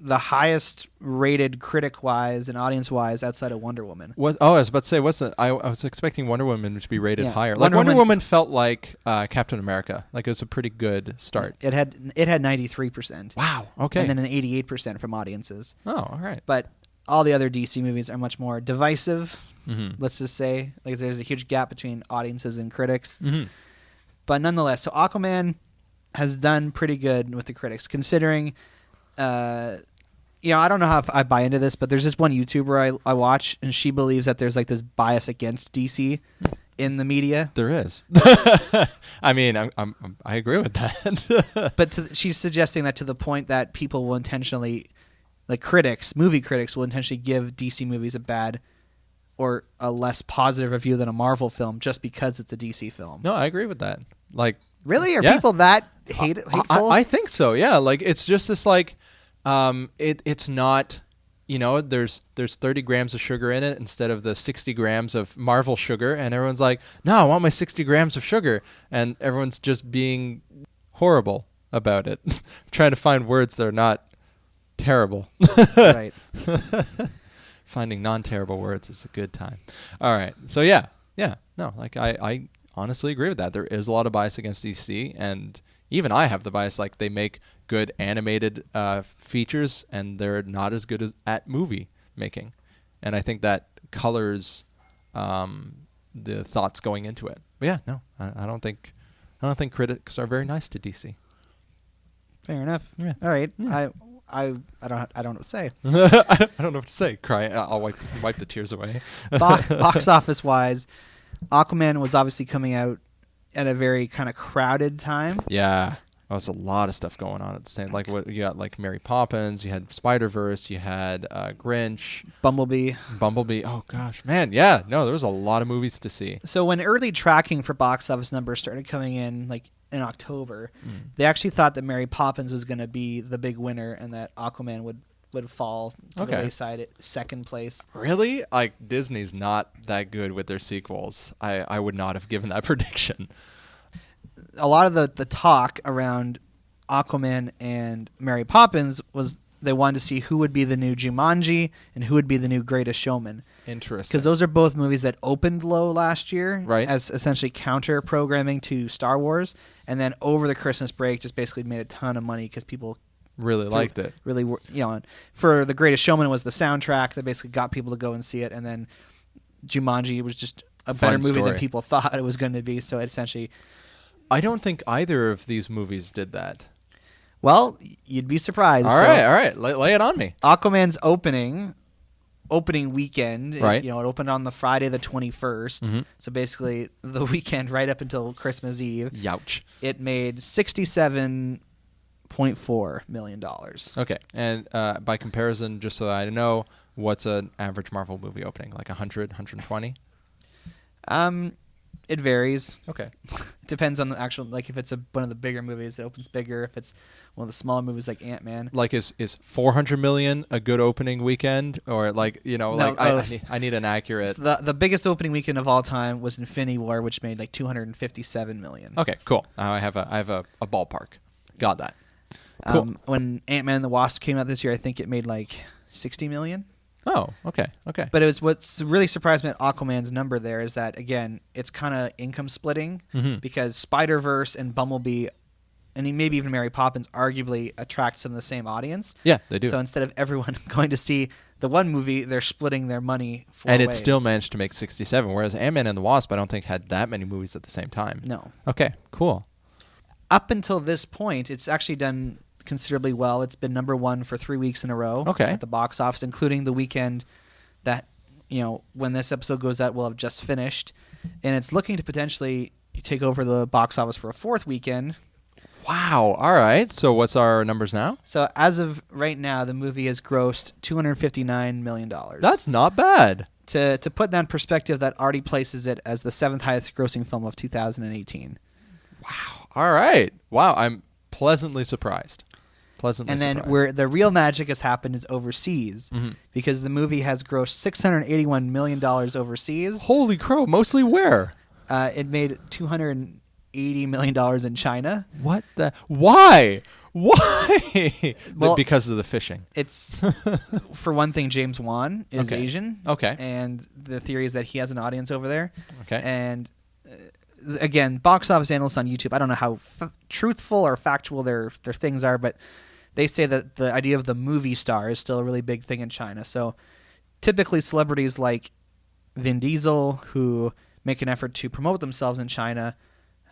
Speaker 1: the highest rated critic-wise and audience-wise outside of Wonder Woman.
Speaker 2: I was about to say, I was expecting Wonder Woman to be rated higher. Like
Speaker 1: Wonder
Speaker 2: Woman felt like Captain America. Like it was a pretty good start.
Speaker 1: It had 93%.
Speaker 2: Wow. Okay.
Speaker 1: And then an 88% from audiences.
Speaker 2: Oh, all right.
Speaker 1: But all the other DC movies are much more divisive.
Speaker 2: Mm-hmm.
Speaker 1: Let's just say, like, there's a huge gap between audiences and critics.
Speaker 2: Mm-hmm.
Speaker 1: But nonetheless, so Aquaman has done pretty good with the critics, considering. I don't know how I buy into this, but there's this one YouTuber I watch, and she believes that there's like this bias against DC in the media.
Speaker 2: There is. I mean, I agree with that.
Speaker 1: But she's suggesting that to the point that people will intentionally, like movie critics will intentionally give DC movies a bad or a less positive review than a Marvel film just because it's a DC film.
Speaker 2: No, I agree with that. Like,
Speaker 1: really? Are people that hateful?
Speaker 2: I think so. Yeah. Like, it's just this like. It's not, there's 30 grams of sugar in it instead of the 60 grams of Marvel sugar, and everyone's like, no, I want my 60 grams of sugar, and everyone's just being horrible about it, trying to find words that are not terrible.
Speaker 1: Right.
Speaker 2: Finding non-terrible words is a good time. All right. So yeah. No, like I honestly agree with that. There is a lot of bias against DC, and even I have the bias. Like they make good animated features, and they're not as good at movie making, and I think that colors the thoughts going into it. But yeah, no, I don't think critics are very nice to DC.
Speaker 1: Fair enough.
Speaker 2: Yeah.
Speaker 1: All right.
Speaker 2: Yeah.
Speaker 1: I don't know what to say.
Speaker 2: I don't know what to say. Cry. I'll wipe the tears away.
Speaker 1: Box office wise, Aquaman was obviously coming out at a very kind of crowded time.
Speaker 2: Yeah. There was a lot of stuff going on at the same. Like what you got, like Mary Poppins. You had Spider-Verse. You had Grinch.
Speaker 1: Bumblebee.
Speaker 2: Oh gosh, man. Yeah. No, there was a lot of movies to see.
Speaker 1: So when early tracking for box office numbers started coming in, like in October, they actually thought that Mary Poppins was going to be the big winner and that Aquaman would fall to the wayside at second place.
Speaker 2: Really? Like Disney's not that good with their sequels. I would not have given that prediction.
Speaker 1: A lot of the talk around Aquaman and Mary Poppins was they wanted to see who would be the new Jumanji and who would be the new Greatest Showman.
Speaker 2: Interesting.
Speaker 1: Because those are both movies that opened low last year,
Speaker 2: right,
Speaker 1: as essentially counter programming to Star Wars, and then over the Christmas break just basically made a ton of money because people
Speaker 2: really liked it.
Speaker 1: Really, for The Greatest Showman was the soundtrack that basically got people to go and see it, and then Jumanji was just a better movie than people thought it was going to be. So it essentially,
Speaker 2: I don't think either of these movies did that.
Speaker 1: Well, you'd be surprised.
Speaker 2: All right. Lay it on me.
Speaker 1: Aquaman's opening weekend,
Speaker 2: right?
Speaker 1: It opened on the Friday the 21st. Mm-hmm. So basically, the weekend right up until Christmas Eve.
Speaker 2: Youch!
Speaker 1: It made $67.4 million.
Speaker 2: Okay, and by comparison, just so I know, what's an average Marvel movie opening? Like 100, 120?
Speaker 1: It varies.
Speaker 2: Okay.
Speaker 1: It depends on the actual, like if it's one of the bigger movies, it opens bigger. If it's one of the smaller movies like Ant-Man.
Speaker 2: Like is 400 million a good opening weekend? Or like, I need an accurate.
Speaker 1: So the biggest opening weekend of all time was Infinity War, which made like 257 million.
Speaker 2: Okay, cool. I have a ballpark. Got that. Cool.
Speaker 1: When Ant-Man and the Wasp came out this year, I think it made like 60 million.
Speaker 2: Oh, okay.
Speaker 1: But it was what's really surprised me at Aquaman's number there is that, again, it's kind of income splitting because Spider-Verse and Bumblebee and maybe even Mary Poppins arguably attract some of the same audience.
Speaker 2: Yeah, they do.
Speaker 1: So instead of everyone going to see the one movie, they're splitting their money four
Speaker 2: ways.
Speaker 1: And
Speaker 2: it still managed to make 67, whereas Ant-Man and the Wasp I don't think had that many movies at the same time.
Speaker 1: No.
Speaker 2: Okay, cool.
Speaker 1: Up until this point, it's actually done considerably well. It's been number one for 3 weeks in a row at the box office, including the weekend that, when this episode goes out, will have just finished. And it's looking to potentially take over the box office for a fourth weekend.
Speaker 2: Wow. All right. So what's our numbers now?
Speaker 1: So as of right now, the movie has grossed $259 million.
Speaker 2: That's not bad.
Speaker 1: To put that in perspective, that already places it as the seventh highest grossing film of 2018.
Speaker 2: Wow. All right. Wow. I'm pleasantly surprised.
Speaker 1: And then where the real magic has happened is overseas, because the movie has grossed $681 million overseas.
Speaker 2: Holy crow! Mostly where?
Speaker 1: It made $280 million in China.
Speaker 2: What the? Why? Why? Well, because of the fishing.
Speaker 1: It's for one thing, James Wan is Asian.
Speaker 2: Okay.
Speaker 1: And the theory is that he has an audience over there.
Speaker 2: Okay.
Speaker 1: And again, box office analysts on YouTube, I don't know how truthful or factual their things are, but they say that the idea of the movie star is still a really big thing in China. So typically celebrities like Vin Diesel, who make an effort to promote themselves in China,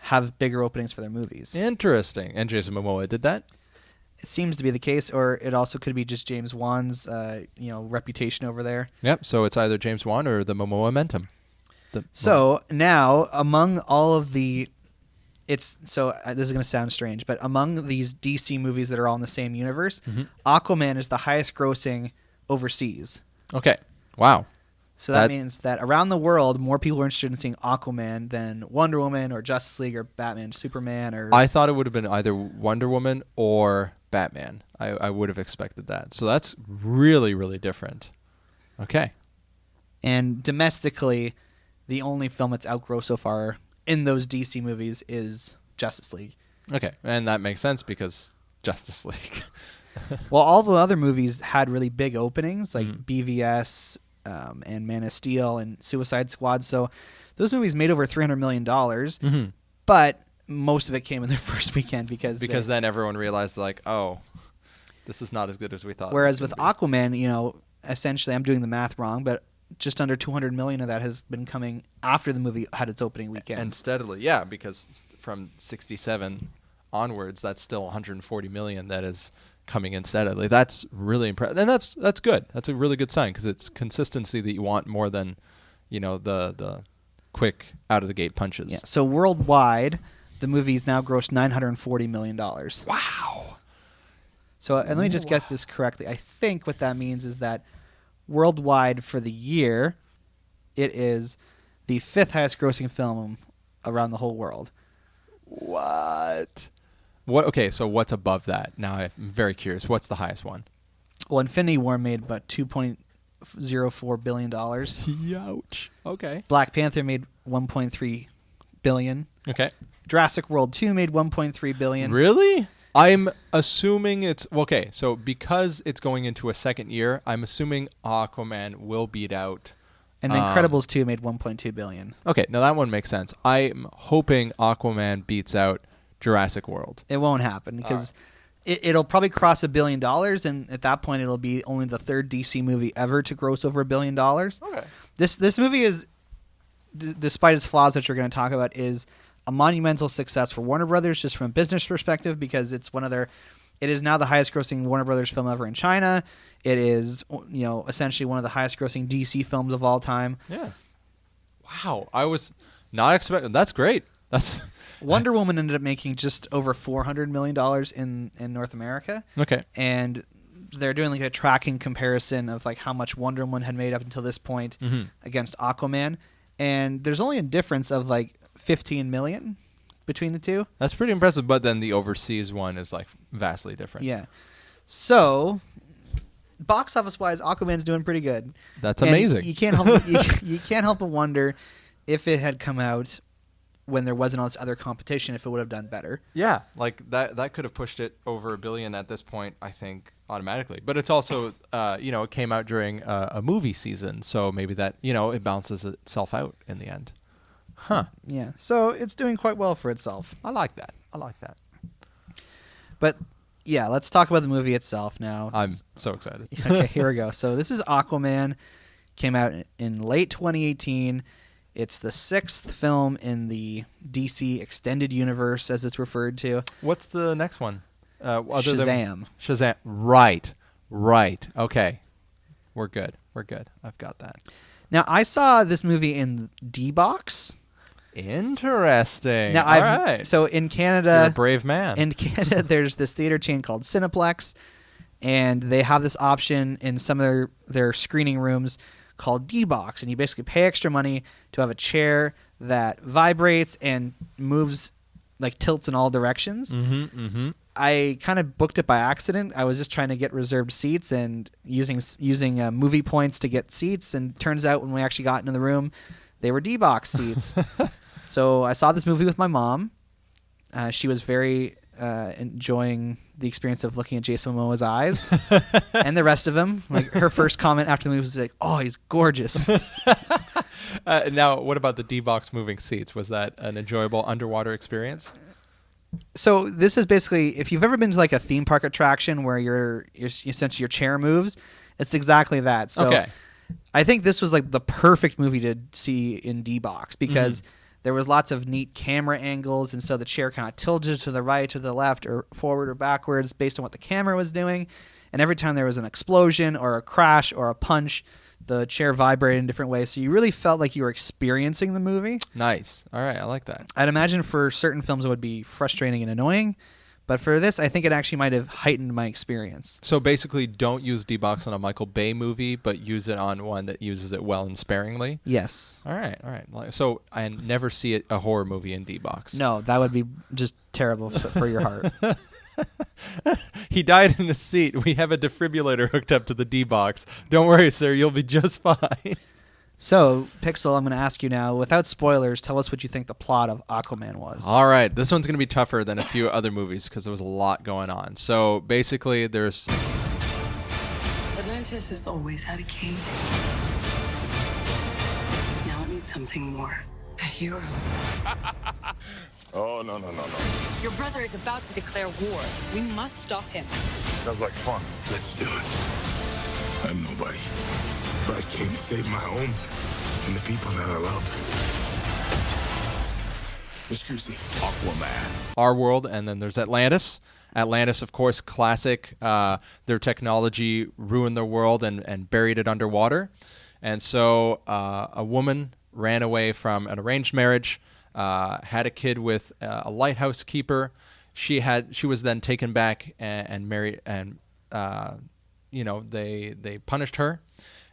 Speaker 1: have bigger openings for their movies.
Speaker 2: Interesting. And Jason Mamoa did that?
Speaker 1: It seems to be the case, or it also could be just James Wan's reputation over there.
Speaker 2: Yep, so it's either James Wan or the Momoa Momentum.
Speaker 1: So now, among all of the... this is going to sound strange, but among these DC movies that are all in the same universe, Aquaman is the highest grossing overseas.
Speaker 2: Okay. Wow.
Speaker 1: So that means that around the world, more people are interested in seeing Aquaman than Wonder Woman or Justice League or Batman, Superman, or...
Speaker 2: I thought it would have been either Wonder Woman or Batman. I would have expected that. So that's really, really different. Okay.
Speaker 1: And domestically, the only film that's outgrossed so far in those DC movies is Justice League.
Speaker 2: Okay, and that makes sense because Justice League.
Speaker 1: Well, all the other movies had really big openings, like BVS, and Man of Steel and Suicide Squad. So those movies made over $300 million, but most of it came in their first weekend because
Speaker 2: then everyone realized like, oh, this is not as good as we thought.
Speaker 1: Whereas with Aquaman, essentially, I'm doing the math wrong, but just under 200 million of that has been coming after the movie had its opening weekend.
Speaker 2: And steadily, yeah, because from 67 onwards, that's still 140 million that is coming in steadily. That's really impressive, and that's good. That's a really good sign because it's consistency that you want more than, the quick out of the gate punches.
Speaker 1: Yeah. So worldwide, the movie's now grossed $940 million.
Speaker 2: Wow.
Speaker 1: So and let me just get this correctly. I think what that means is that worldwide for the year, it is the 5th highest grossing film around the whole world.
Speaker 2: What? Okay, so what's above that? Now I'm very curious. What's the highest one?
Speaker 1: Well, Infinity War made about $2.04 billion.
Speaker 2: Ouch. Okay.
Speaker 1: Black Panther made $1.3 billion.
Speaker 2: Okay.
Speaker 1: Jurassic World 2 made $1.3 billion.
Speaker 2: Really? I'm assuming it's okay. So because it's going into a second year, I'm assuming Aquaman will beat out.
Speaker 1: And Incredibles 2 made $1.2 billion.
Speaker 2: Okay, now that one makes sense. I'm hoping Aquaman beats out Jurassic World.
Speaker 1: It won't happen because it'll probably cross $1 billion, and at that point, it'll be only the 3rd DC movie ever to gross over $1 billion. Okay. This movie is, despite its flaws, which we're going to talk about, is a monumental success for Warner Brothers, just from a business perspective, because it's it is now the highest grossing Warner Brothers film ever in China. It is, essentially one of the highest grossing DC films of all time.
Speaker 2: Yeah. Wow. I was not expecting. That's great.
Speaker 1: Wonder Woman ended up making just over $400 million in North America.
Speaker 2: Okay.
Speaker 1: And they're doing like a tracking comparison of like how much Wonder Woman had made up until this point against Aquaman. And there's only a difference of like 15 million between the two.
Speaker 2: That's pretty impressive, but then the overseas one is like vastly different.
Speaker 1: Yeah. So, box office wise, Aquaman's doing pretty good.
Speaker 2: That's amazing.
Speaker 1: You can't help you can't help but wonder if it had come out when there wasn't all this other competition, if it would have done better.
Speaker 2: Yeah, like that could have pushed it over $1 billion at this point, I think, automatically. But it's also it came out during a movie season, so maybe that it balances itself out in the end. Huh.
Speaker 1: Yeah. So it's doing quite well for itself.
Speaker 2: I like that.
Speaker 1: But yeah, let's talk about the movie itself now.
Speaker 2: I'm so excited.
Speaker 1: Okay, here we go. So this is Aquaman. Came out in late 2018. It's the 6th film in the DC Extended Universe, as it's referred to.
Speaker 2: What's the next one?
Speaker 1: Shazam.
Speaker 2: Shazam. Right. Okay. We're good. I've got that.
Speaker 1: Now, I saw this movie in D-Box.
Speaker 2: Interesting.
Speaker 1: Now,
Speaker 2: all right.
Speaker 1: So in Canada...
Speaker 2: You're a brave man.
Speaker 1: In Canada, there's this theater chain called Cineplex, and they have this option in some of their screening rooms called D-Box, and you basically pay extra money to have a chair that vibrates and moves, like tilts in all directions. I kind of booked it by accident. I was just trying to get reserved seats and using movie points to get seats, and turns out when we actually got into the room, they were D-Box seats. So I saw this movie with my mom. She was very enjoying the experience of looking at Jason Momoa's eyes and the rest of him. Like, her first comment after the movie was like, "Oh, he's gorgeous."
Speaker 2: Now, what about the D-Box moving seats? Was that an enjoyable underwater experience?
Speaker 1: So this is basically, if you've ever been to like a theme park attraction where your essentially your chair moves, it's exactly that. So
Speaker 2: okay.
Speaker 1: I think this was like the perfect movie to see in D-Box because there was lots of neat camera angles, and so the chair kind of tilted to the right, to the left, or forward or backwards based on what the camera was doing. And every time there was an explosion or a crash or a punch, the chair vibrated in different ways. So you really felt like you were experiencing the movie.
Speaker 2: Nice. All right. I like that.
Speaker 1: I'd imagine for certain films it would be frustrating and annoying. But for this, I think it actually might have heightened my experience.
Speaker 2: So basically, don't use D-Box on a Michael Bay movie, but use it on one that uses it well and sparingly?
Speaker 1: Yes.
Speaker 2: All right. So I never see a horror movie in D-Box.
Speaker 1: No, that would be just terrible for your heart.
Speaker 2: He died in the seat. We have a defibrillator hooked up to the D-Box. Don't worry, sir. You'll be just fine.
Speaker 1: So, Pixel, I'm going to ask you now, without spoilers, tell us what you think the plot of Aquaman was.
Speaker 2: All right. This one's going to be tougher than a few other movies because there was a lot going on. So, basically, there's...
Speaker 8: Atlantis has always had a king. something more. A hero.
Speaker 6: Oh, no.
Speaker 8: Your brother is about to declare war. We must stop him.
Speaker 6: Sounds like fun. Let's do it. I'm nobody, but I came to save my home and the people that I love. Miss Chrissy, Aquaman.
Speaker 2: Our world, and then there's Atlantis. Atlantis, of course, classic. Their technology ruined their world and buried it underwater. And so a woman ran away from an arranged marriage, had a kid with a lighthouse keeper. She was then taken back and married, and they punished her.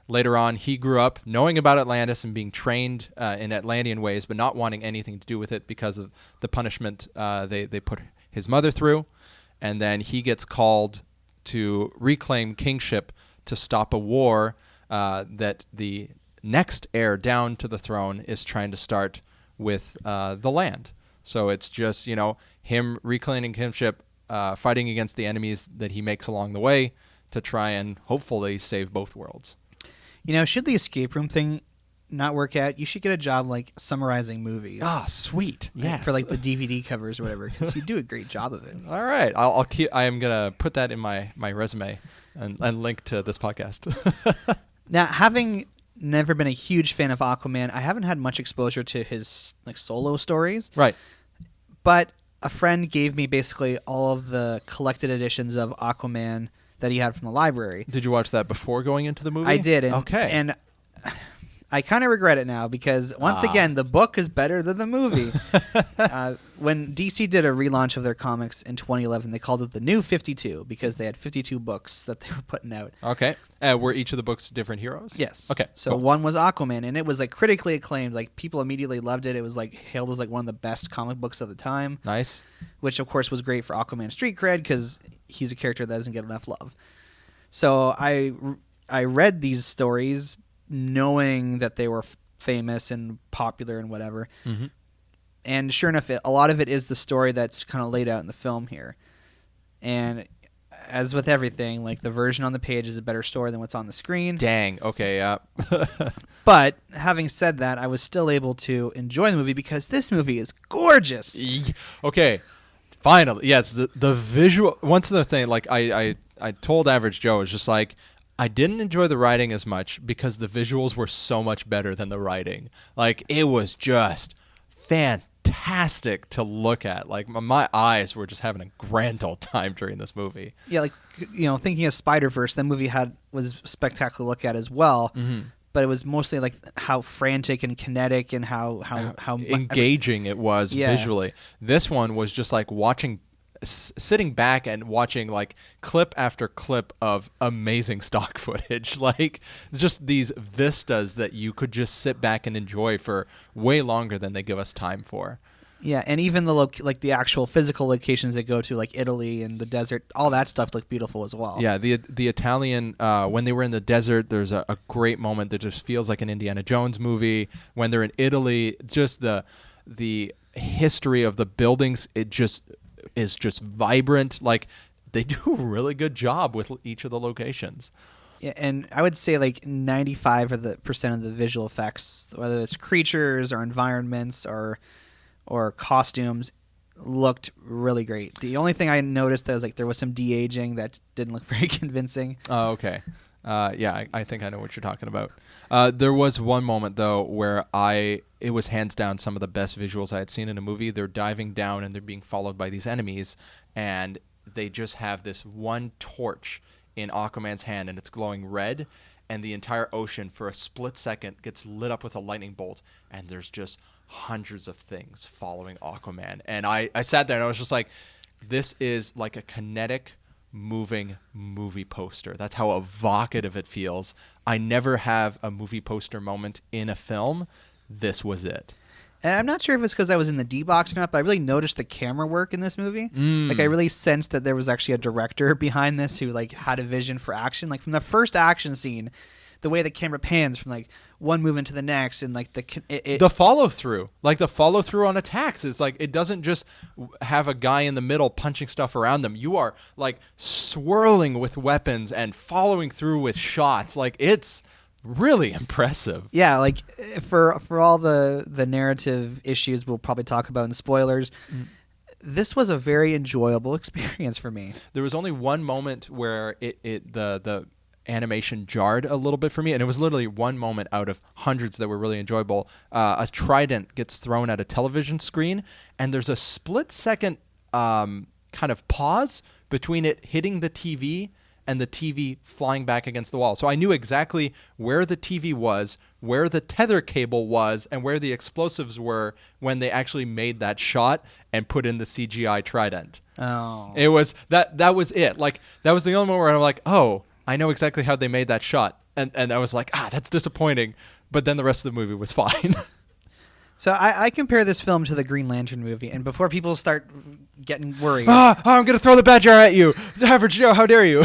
Speaker 2: Later on, he grew up knowing about Atlantis and being trained in Atlantean ways, but not wanting anything to do with it because of the punishment they put his mother through. And then he gets called to reclaim kingship to stop a war that the next heir down to the throne is trying to start with the land. So it's just, him reclaiming kingship, fighting against the enemies that he makes along the way to try and hopefully save both worlds.
Speaker 1: Should the escape room thing not work out, you should get a job like summarizing movies.
Speaker 2: Ah, sweet.
Speaker 1: Yes. For like the DVD covers or whatever, because you do a great job of it.
Speaker 2: All right. I am going to put that in my resume and link to this podcast.
Speaker 1: Now, having never been a huge fan of Aquaman, I haven't had much exposure to his like solo stories.
Speaker 2: Right.
Speaker 1: But a friend gave me basically all of the collected editions of Aquaman that he had from the library.
Speaker 2: Did you watch that before going into the movie?
Speaker 1: I did.
Speaker 2: Okay.
Speaker 1: And I kind of regret it now because, once again, the book is better than the movie. When DC did a relaunch of their comics in 2011, they called it the New 52 because they had 52 books that they were putting out.
Speaker 2: Okay. Were each of the books different heroes?
Speaker 1: Yes.
Speaker 2: Okay.
Speaker 1: So
Speaker 2: cool.
Speaker 1: One was Aquaman, and it was like critically acclaimed. Like people immediately loved it. It was like hailed as like one of the best comic books of the time.
Speaker 2: Nice. Which,
Speaker 1: of course, was great for Aquaman street cred because he's a character that doesn't get enough love. So I read these stories knowing that they were famous and popular and whatever.
Speaker 2: Mm-hmm.
Speaker 1: And sure enough, a lot of it is the story that's kind of laid out in the film here. And as with everything, like the version on the page is a better story than what's on the screen.
Speaker 2: Dang. Okay, yeah.
Speaker 1: But having said that, I was still able to enjoy the movie because this movie is gorgeous.
Speaker 2: Okay, finally. Yes, the visual. Once the thing, like I told Average Joe, it's just like, I didn't enjoy the writing as much because the visuals were so much better than the writing. Like, it was just fantastic to look at. Like, my eyes were just having a grand old time during this movie.
Speaker 1: Yeah, like, thinking of Spider-Verse, that movie was spectacular to look at as well. Mm-hmm. But it was mostly like how frantic and kinetic and how
Speaker 2: engaging it was visually. This one was just like sitting back and watching like clip after clip of amazing stock footage, like just these vistas that you could just sit back and enjoy for way longer than they give us time for.
Speaker 1: Yeah, and even the actual physical locations they go to, like Italy and the desert, all that stuff looked beautiful as well.
Speaker 2: Yeah, the Italian, when they were in the desert, there's a great moment that just feels like an Indiana Jones movie. When they're in Italy, just the history of the buildings, it just is just vibrant. Like, they do a really good job with each of the locations.
Speaker 1: Yeah, and I would say like 95% of the visual effects, whether it's creatures or environments or costumes, looked really great. The only thing I noticed that was like there was some de-aging that didn't look very convincing.
Speaker 2: Oh, okay. Yeah, I think I know what you're talking about. There was one moment though where it was hands down some of the best visuals I had seen in a movie. They're diving down and they're being followed by these enemies, and they just have this one torch in Aquaman's hand, and it's glowing red, and the entire ocean for a split second gets lit up with a lightning bolt, and there's just hundreds of things following Aquaman. And I sat there and I was just like, this is like a kinetic moving movie poster. That's how evocative it feels. I never have a movie poster moment in a film. This was it.
Speaker 1: And I'm not sure if it's because I was in the D box or not, but I really noticed the camera work in this movie. Like, I really sensed that there was actually a director behind this who like had a vision for action. Like, from the first action scene, the way the camera pans from like one movement to the next, and like
Speaker 2: the follow through, on attacks is like, it doesn't just have a guy in the middle punching stuff around them. You are like swirling with weapons and following through with shots. Like, it's really impressive.
Speaker 1: Yeah, like for all the narrative issues we'll probably talk about in spoilers, this was a very enjoyable experience for me.
Speaker 2: There was only one moment where the animation jarred a little bit for me, and it was literally one moment out of hundreds that were really enjoyable. A trident gets thrown at a television screen, and there's a split-second kind of pause between it hitting the TV and the TV flying back against the wall. So I knew exactly where the TV was, where the tether cable was, and where the explosives were when they actually made that shot and put in the CGI trident.
Speaker 1: Oh.
Speaker 2: It was that was it. Like, that was the only moment where I'm like, oh, I know exactly how they made that shot. And I was like, that's disappointing. But then the rest of the movie was fine.
Speaker 1: So I compare this film to the Green Lantern movie, and before people start getting worried,
Speaker 2: I'm going to throw the bad jar at you. Average Joe, how dare you?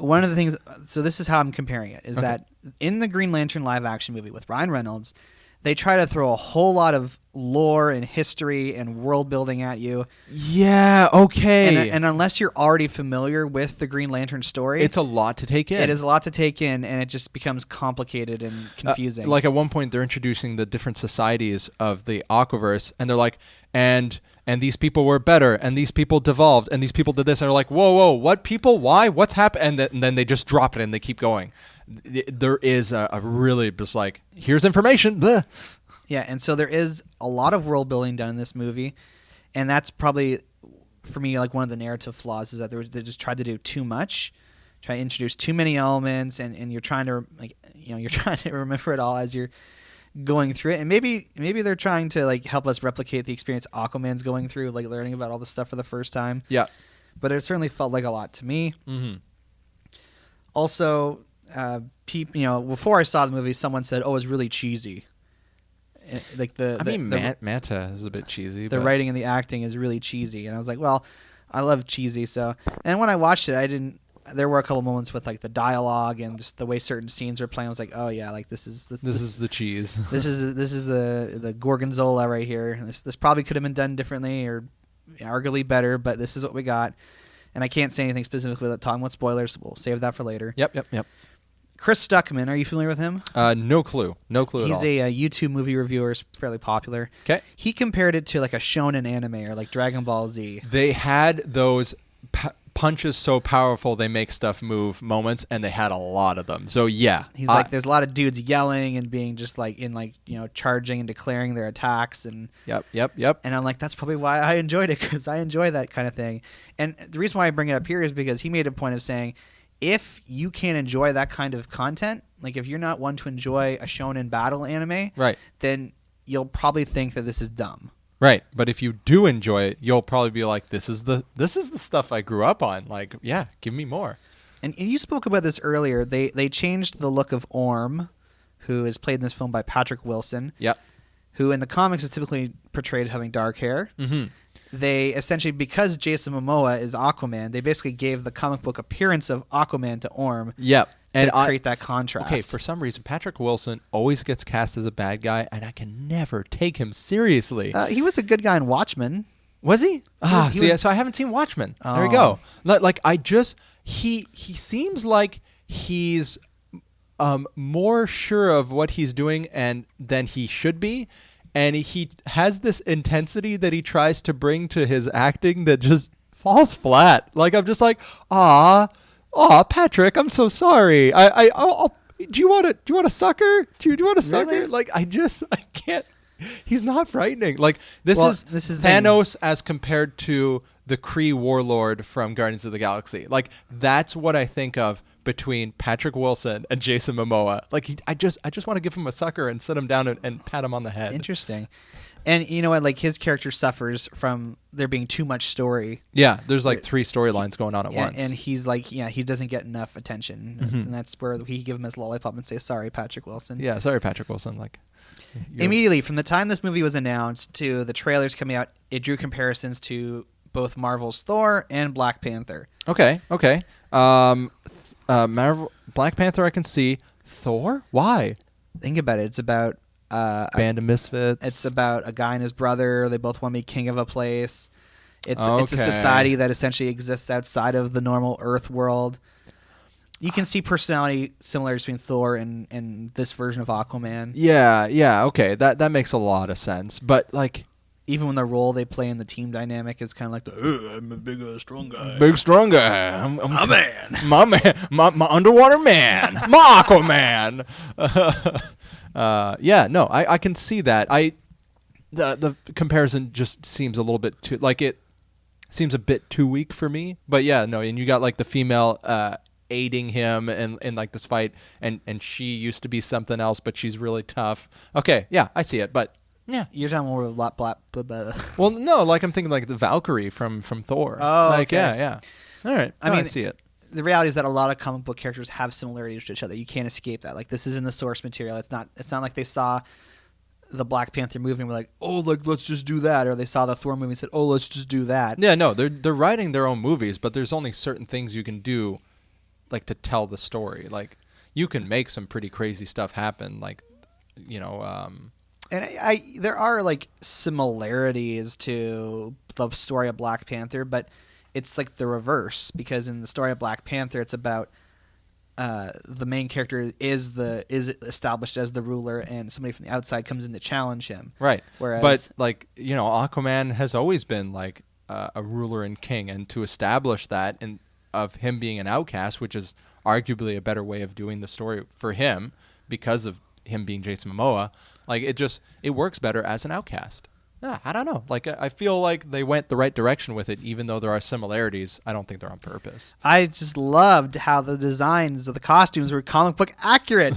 Speaker 1: one of the things, so this is how I'm comparing it, is that in the Green Lantern live action movie with Ryan Reynolds, they try to throw a whole lot of lore and history and world building at you.
Speaker 2: Yeah, okay.
Speaker 1: And unless you're already familiar with the Green Lantern story,
Speaker 2: it's a lot to take in.
Speaker 1: It is a lot to take in, and it just becomes complicated and confusing.
Speaker 2: Like at one point, they're introducing the different societies of the Aquaverse, and they're like, and these people were better, and these people devolved, and these people did this, and they're like, whoa, what people? Why? What's happened? And then they just drop it, and they keep going. There is a really just like, here's information. Blah.
Speaker 1: Yeah, and so there is a lot of world building done in this movie, and that's probably, for me, like one of the narrative flaws is that they just tried to do too much, try to introduce too many elements, and you're trying to you're trying to remember it all as you're going through it, and maybe they're trying to like help us replicate the experience Aquaman's going through, like learning about all this stuff for the first time.
Speaker 2: Yeah, but
Speaker 1: it certainly felt like a lot to me.
Speaker 2: Mm-hmm.
Speaker 1: Also, before I saw the movie, someone said, "Oh, it's really cheesy." Like
Speaker 2: Manta is a bit cheesy.
Speaker 1: The writing and the acting is really cheesy, and I was like, "Well, I love cheesy." So, and when I watched it, there were a couple moments with like the dialogue and just the way certain scenes were playing. I was like, "Oh yeah, like this is
Speaker 2: the cheese.
Speaker 1: this is the gorgonzola right here. This probably could have been done differently or arguably better, but this is what we got." And I can't say anything specifically without talking about spoilers. So we'll save that for later.
Speaker 2: Yep.
Speaker 1: Chris Stuckman, are you familiar with him?
Speaker 2: No clue at all.
Speaker 1: He's a YouTube movie reviewer, is fairly popular.
Speaker 2: Okay.
Speaker 1: He compared it to like a shonen anime or like Dragon Ball Z.
Speaker 2: They had those punches so powerful they make stuff move moments, and they had a lot of them. So yeah.
Speaker 1: He's like, there's a lot of dudes yelling and being just like charging and declaring their attacks. And
Speaker 2: Yep.
Speaker 1: And I'm like, that's probably why I enjoyed it, because I enjoy that kind of thing. And the reason why I bring it up here is because he made a point of saying, if you can't enjoy that kind of content, like if you're not one to enjoy a shonen battle anime,
Speaker 2: right,
Speaker 1: then you'll probably think that this is dumb.
Speaker 2: Right, but if you do enjoy it, you'll probably be like, this is the stuff I grew up on. Like, yeah, give me more.
Speaker 1: And you spoke about this earlier. They changed the look of Orm, who is played in this film by Patrick Wilson.
Speaker 2: Yep.
Speaker 1: Who in the comics is typically portrayed as having dark hair.
Speaker 2: Mm-hmm.
Speaker 1: They essentially, because Jason Mamoa is Aquaman, they basically gave the comic book appearance of Aquaman to Orm.
Speaker 2: Yep.
Speaker 1: To create that contrast.
Speaker 2: Okay, for some reason, Patrick Wilson always gets cast as a bad guy, and I can never take him seriously.
Speaker 1: He was a good guy in Watchmen.
Speaker 2: Was he? So I haven't seen Watchmen. Oh. There we go. Like, he seems like he's more sure of what he's doing than he should be. And he has this intensity that he tries to bring to his acting that just falls flat. Like, I'm just like, Patrick, I'm so sorry. Do you want a sucker? Do you want a sucker?
Speaker 1: Really?
Speaker 2: Like, I can't. He's not frightening. Like, this is Thanos as compared to the Kree warlord from Guardians of the Galaxy. Like, that's what I think of between Patrick Wilson and Jason Momoa. Like, I just want to give him a sucker and sit him down and pat him on the head.
Speaker 1: Interesting. And you know what? Like, his character suffers from there being too much story.
Speaker 2: Yeah, there's like 3 storylines going on at once.
Speaker 1: And he's like, he doesn't get enough attention. Mm-hmm. And that's where he give him his lollipop and say, "Sorry, Patrick Wilson."
Speaker 2: Yeah, sorry, Patrick Wilson. Like,
Speaker 1: immediately from the time this movie was announced to the trailers coming out, it drew comparisons to both Marvel's Thor and Black Panther.
Speaker 2: Okay. Marvel, Black Panther, I can see. Thor? Why?
Speaker 1: Think about it. It's about
Speaker 2: band of misfits.
Speaker 1: It's about a guy and his brother. They both want to be king of a place. It's a society that essentially exists outside of the normal Earth world. You can see personality similarities between Thor and this version of Aquaman.
Speaker 2: Yeah, okay, that makes a lot of sense. But like,
Speaker 1: even when the role they play in the team dynamic is kind of like I'm a big strong guy.
Speaker 2: Big strong guy. I'm
Speaker 1: my man.
Speaker 2: My man. My underwater man. My Aquaman. Yeah, no, I can see that. The comparison just seems a little bit too, like, it seems a bit too weak for me. But yeah, no, and you got like the female aiding him in like this fight, and she used to be something else, but she's really tough. Okay, yeah, I see it, but yeah,
Speaker 1: you're talking more about
Speaker 2: well, no, like I'm thinking like the Valkyrie from Thor.
Speaker 1: Oh,
Speaker 2: like,
Speaker 1: okay.
Speaker 2: yeah. All right, I see it.
Speaker 1: The reality is that a lot of comic book characters have similarities to each other. You can't escape that. Like, this is in the source material. It's not like they saw the Black Panther movie and were like, oh, like, let's just do that, or they saw the Thor movie and said, oh, let's just do that.
Speaker 2: Yeah, no, they're writing their own movies, but there's only certain things you can do, like, to tell the story. Like, you can make some pretty crazy stuff happen, like, you know.
Speaker 1: And there are like similarities to the story of Black Panther, but it's like the reverse, because in the story of Black Panther, it's about the main character is established as the ruler, and somebody from the outside comes in to challenge him.
Speaker 2: Right.
Speaker 1: Whereas,
Speaker 2: but like, you know, Aquaman has always been like a ruler and king, and to establish that and of him being an outcast, which is arguably a better way of doing the story for him because of him being Jason Momoa, like it works better as an outcast. Yeah, I don't know. Like, I feel like they went the right direction with it, even though there are similarities. I don't think they're on purpose.
Speaker 1: I just loved how the designs of the costumes were comic book accurate.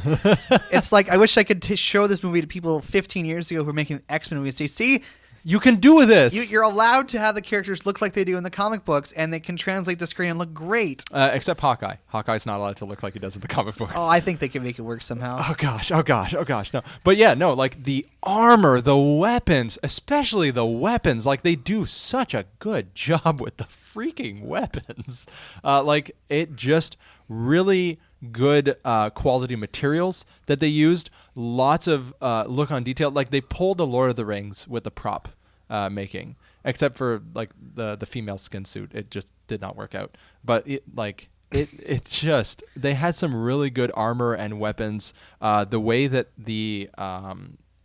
Speaker 1: It's like, I wish I could show this movie to people 15 years ago who were making X-Men movies. Say, see,
Speaker 2: you can do this.
Speaker 1: You're allowed to have the characters look like they do in the comic books, and they can translate the screen and look great.
Speaker 2: Except Hawkeye. Hawkeye's not allowed to look like he does in the comic books.
Speaker 1: Oh, I think they can make it work somehow.
Speaker 2: Oh gosh, no. But yeah, no, like the armor, the weapons, especially the weapons, like they do such a good job with the freaking weapons. Like, it just really good quality materials that they used. Lots of look on detail. Like, they pulled the Lord of the Rings with the prop making, except for like the female skin suit. It just did not work out. But it just, they had some really good armor and weapons. The way that the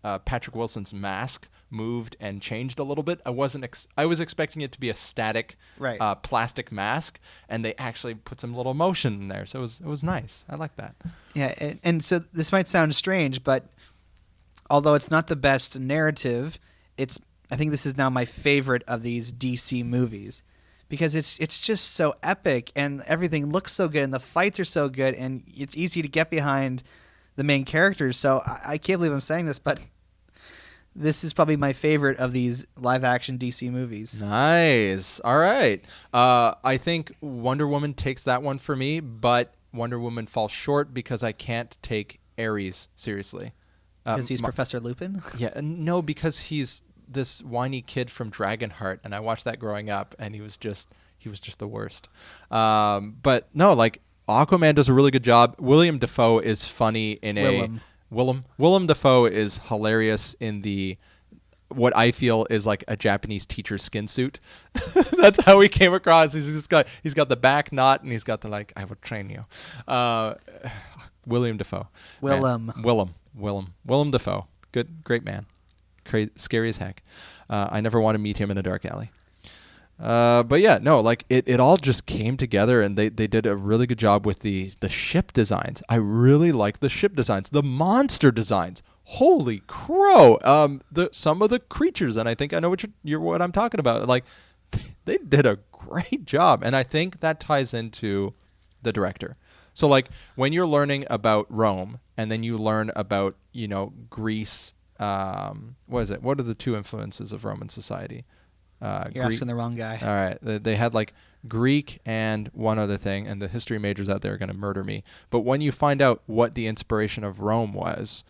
Speaker 2: Patrick Wilson's mask moved and changed a little bit. I was expecting it to be a static plastic mask, and they actually put some little motion in there, so it was nice. I like that.
Speaker 1: Yeah, and so this might sound strange, but although it's not the best narrative, I think this is now my favorite of these DC movies, because it's just so epic, and everything looks so good, and the fights are so good, and it's easy to get behind the main characters. So I can't believe I'm saying this, but this is probably my favorite of these live-action DC movies.
Speaker 2: Nice. All right. I think Wonder Woman takes that one for me, but Wonder Woman falls short because I can't take Ares seriously.
Speaker 1: Because he's Professor Lupin?
Speaker 2: Yeah. No, because he's this whiny kid from Dragonheart, and I watched that growing up, and he was just the worst. But no, like, Aquaman does a really good job. Willem Dafoe is funny in Willem Dafoe is hilarious in what I feel is like a Japanese teacher's skin suit. That's how he came across. He's got the back knot, and he's got the, like, I will train you. William Dafoe. Willem Dafoe. Great man. Scary as heck. I never want to meet him in a dark alley. But yeah, no, like it all just came together, and they did a really good job with the ship designs. I really like the ship designs, the monster designs. Holy crow! Some of the creatures, and I think I know what I'm talking about. Like, they did a great job, and I think that ties into the director. So, like, when you're learning about Rome, and then you learn about, you know, Greece. What is it? What are the two influences of Roman society?
Speaker 1: You're asking the wrong guy.
Speaker 2: All right. They had like Greek and one other thing, and the history majors out there are going to murder me. But when you find out what the inspiration of Rome was,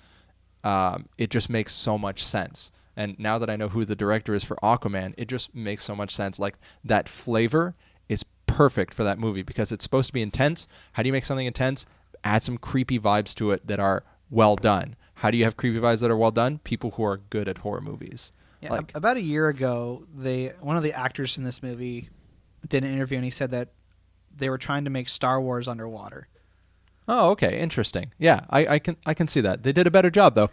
Speaker 2: it just makes so much sense. And now that I know who the director is for Aquaman, it just makes so much sense. Like, that flavor is perfect for that movie because it's supposed to be intense. How do you make something intense? Add some creepy vibes to it that are well done. How do you have creepy vibes that are well done? People who are good at horror movies.
Speaker 1: Yeah, like, about a year ago, one of the actors in this movie did an interview, and he said that they were trying to make Star Wars underwater.
Speaker 2: Oh, okay, interesting. Yeah, I can see that. They did a better job though.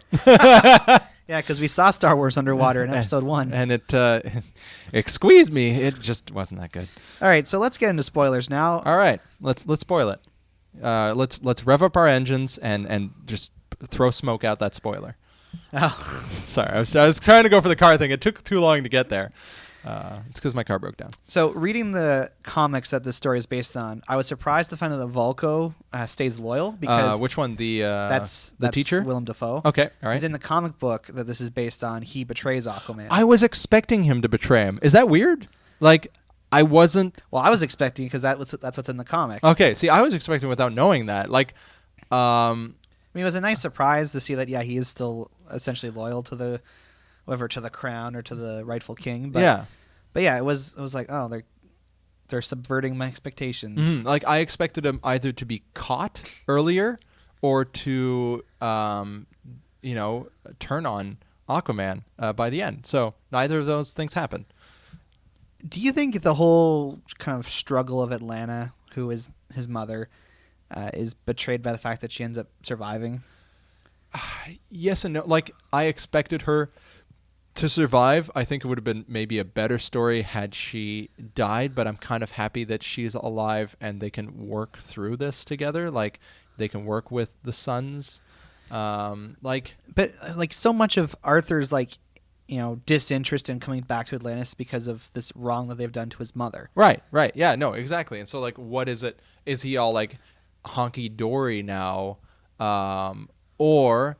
Speaker 1: Yeah, because we saw Star Wars underwater in episode 1.
Speaker 2: And it squeezed me. It just wasn't that good.
Speaker 1: All right, so let's get into spoilers now.
Speaker 2: All right, let's spoil it. Let's rev up our engines and just throw smoke out that spoiler.
Speaker 1: Oh.
Speaker 2: Sorry, I was trying to go for the car thing. It took too long to get there. It's because my car broke down.
Speaker 1: So reading the comics that this story is based on, I was surprised to find out that Volko stays loyal because
Speaker 2: which one?
Speaker 1: that's
Speaker 2: teacher?
Speaker 1: Willem Dafoe.
Speaker 2: Okay, all right.
Speaker 1: Because in the comic book that this is based on, he betrays Aquaman.
Speaker 2: I was expecting him to betray him. Is that weird? Like, I wasn't.
Speaker 1: Well, I was expecting because that's what's in the comic.
Speaker 2: Okay, see, I was expecting without knowing that. Like,
Speaker 1: I mean, it was a nice surprise to see that. Yeah, he is still essentially loyal to the crown or to the rightful king. But yeah, it was like, oh, they're subverting my expectations.
Speaker 2: Mm-hmm. Like, I expected him either to be caught earlier or to turn on Aquaman by the end. So neither of those things happened.
Speaker 1: Do you think the whole kind of struggle of Atlanta, who is his mother, is betrayed by the fact that she ends up surviving?
Speaker 2: Yes and no. Like, I expected her to survive. I think it would have been maybe a better story had she died, but I'm kind of happy that she's alive and they can work through this together. Like, they can work with the sons. But
Speaker 1: so much of Arthur's disinterest in coming back to Atlantis because of this wrong that they've done to his mother.
Speaker 2: Right. Yeah, no, exactly. And so, like, what is it? Is he all like honky-dory now? Or,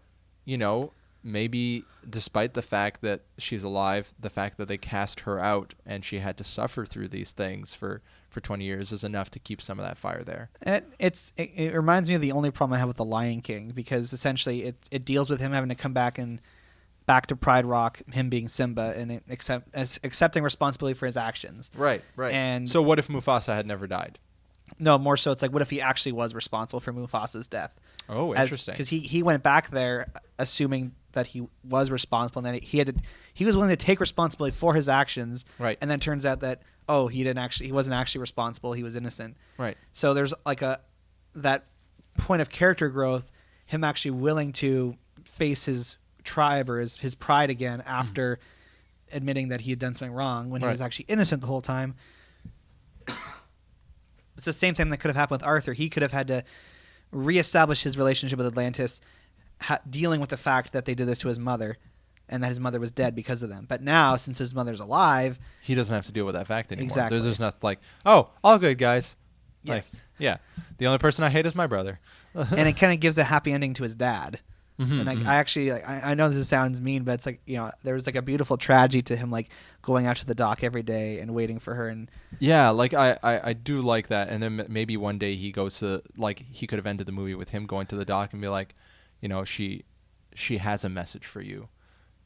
Speaker 2: maybe despite the fact that she's alive, the fact that they cast her out and she had to suffer through these things for 20 years is enough to keep some of that fire there.
Speaker 1: It reminds me of the only problem I have with The Lion King, because essentially it deals with him having to come back to Pride Rock, him being Simba, and accepting responsibility for his actions.
Speaker 2: Right.
Speaker 1: And
Speaker 2: so what if Mufasa had never died?
Speaker 1: No, more so it's like, what if he actually was responsible for Mufasa's death?
Speaker 2: Oh, interesting.
Speaker 1: Because he went back there assuming that he was responsible, and that he was willing to take responsibility for his actions.
Speaker 2: Right.
Speaker 1: And then it turns out that he wasn't actually responsible. He was innocent.
Speaker 2: Right.
Speaker 1: So there's like that point of character growth, him actually willing to face his tribe or his pride again after admitting that he had done something wrong when he was actually innocent the whole time. It's the same thing that could have happened with Arthur. He could have had to reestablish his relationship with Atlantis, dealing with the fact that they did this to his mother and that his mother was dead because of them. But now, since his mother's alive,
Speaker 2: he doesn't have to deal with that fact anymore.
Speaker 1: Exactly.
Speaker 2: There's nothing like, oh, all good, guys.
Speaker 1: Yes.
Speaker 2: Like, yeah. The only person I hate is my brother.
Speaker 1: And it kind of gives a happy ending to his dad.
Speaker 2: Mm-hmm,
Speaker 1: And I actually, I know this sounds mean, but it's like, there was like a beautiful tragedy to him, like going out to the dock every day and waiting for her. And
Speaker 2: yeah, like I do like that. And then maybe one day he goes to, like, he could have ended the movie with him going to the dock and be like, she has a message for you,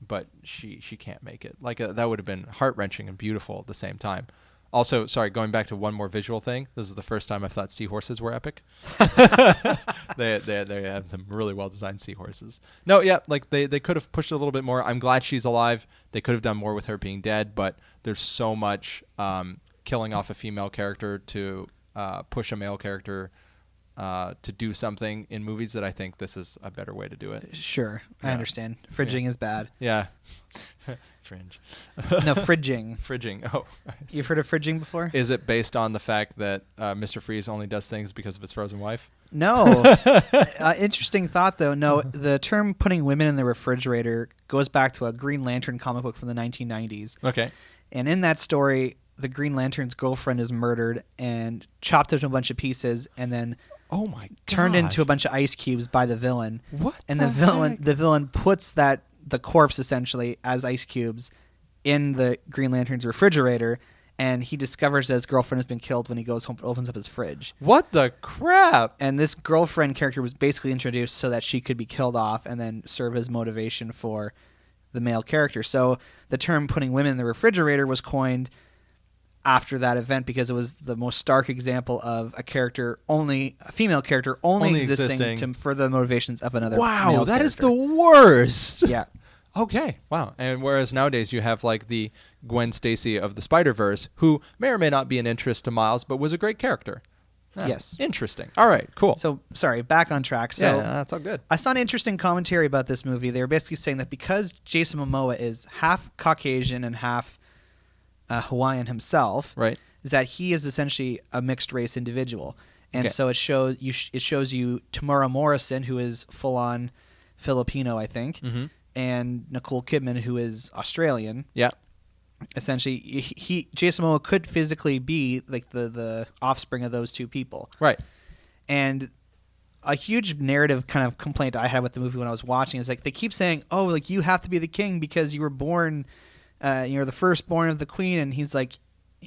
Speaker 2: but she can't make it. Like, that would have been heart-wrenching and beautiful at the same time. Also, sorry, going back to one more visual thing, this is the first time I thought seahorses were epic. They have some really well-designed seahorses. No, yeah, like they could have pushed it a little bit more. I'm glad she's alive. They could have done more with her being dead, but there's so much killing off a female character to push a male character to do something in movies that I think this is a better way to do it.
Speaker 1: Sure, I understand. Fridging is bad.
Speaker 2: Yeah. Fringe.
Speaker 1: No, fridging.
Speaker 2: Fridging. Oh.
Speaker 1: You've heard of fridging before?
Speaker 2: Is it based on the fact that Mr. Freeze only does things because of his frozen wife?
Speaker 1: No. Interesting thought, though. No, the term putting women in the refrigerator goes back to a Green Lantern comic book from the 1990s.
Speaker 2: Okay.
Speaker 1: And in that story, the Green Lantern's girlfriend is murdered and chopped into a bunch of pieces and then turned into a bunch of ice cubes by the villain.
Speaker 2: What?
Speaker 1: And the villain puts the corpse essentially as ice cubes in the Green Lantern's refrigerator, and he discovers that his girlfriend has been killed when he goes home and opens up his fridge.
Speaker 2: What the crap?
Speaker 1: And this girlfriend character was basically introduced so that she could be killed off and then serve as motivation for the male character. So the term putting women in the refrigerator was coined after that event because it was the most stark example of a female character only existing to further the motivations of another male
Speaker 2: that
Speaker 1: character.
Speaker 2: Is the worst.
Speaker 1: Yeah.
Speaker 2: Okay. Wow. And whereas nowadays you have like the Gwen Stacy of the Spider-Verse, who may or may not be an interest to Miles, but was a great character.
Speaker 1: Yes.
Speaker 2: Interesting. All right, cool.
Speaker 1: So, sorry, back on track. So,
Speaker 2: that's all good.
Speaker 1: I saw an interesting commentary about this movie. They were basically saying that because Jason Momoa is half Caucasian and half Hawaiian himself,
Speaker 2: right,
Speaker 1: is that he is essentially a mixed race individual. And so it shows you Tamara Morrison, who is full on Filipino, I think, and Nicole Kidman, who is Australian.
Speaker 2: Yeah.
Speaker 1: Essentially, Jason Momoa could physically be like the offspring of those two people.
Speaker 2: Right.
Speaker 1: And a huge narrative kind of complaint I had with the movie when I was watching is like they keep saying, "Oh, like you have to be the king because you were born, you're the firstborn of the queen," and he's like,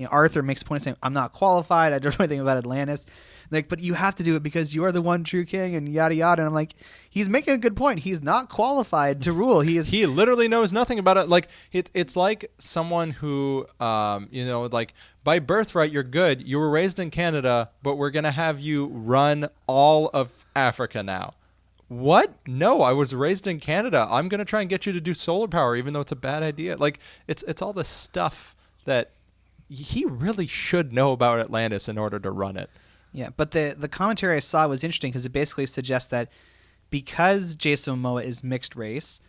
Speaker 1: Arthur makes a point of saying, "I'm not qualified. I don't know anything about Atlantis." Like, but you have to do it because you are the one true king, and yada yada. And I'm like, he's making a good point. He's not qualified to rule. He
Speaker 2: literally knows nothing about it. Like it's like someone who, like by birthright you're good. You were raised in Canada, but we're gonna have you run all of Africa now. What? No, I was raised in Canada. I'm gonna try and get you to do solar power, even though it's a bad idea. Like it's all this stuff that he really should know about Atlantis in order to run it.
Speaker 1: Yeah, but the commentary I saw was interesting because it basically suggests that because Jason Momoa is mixed race,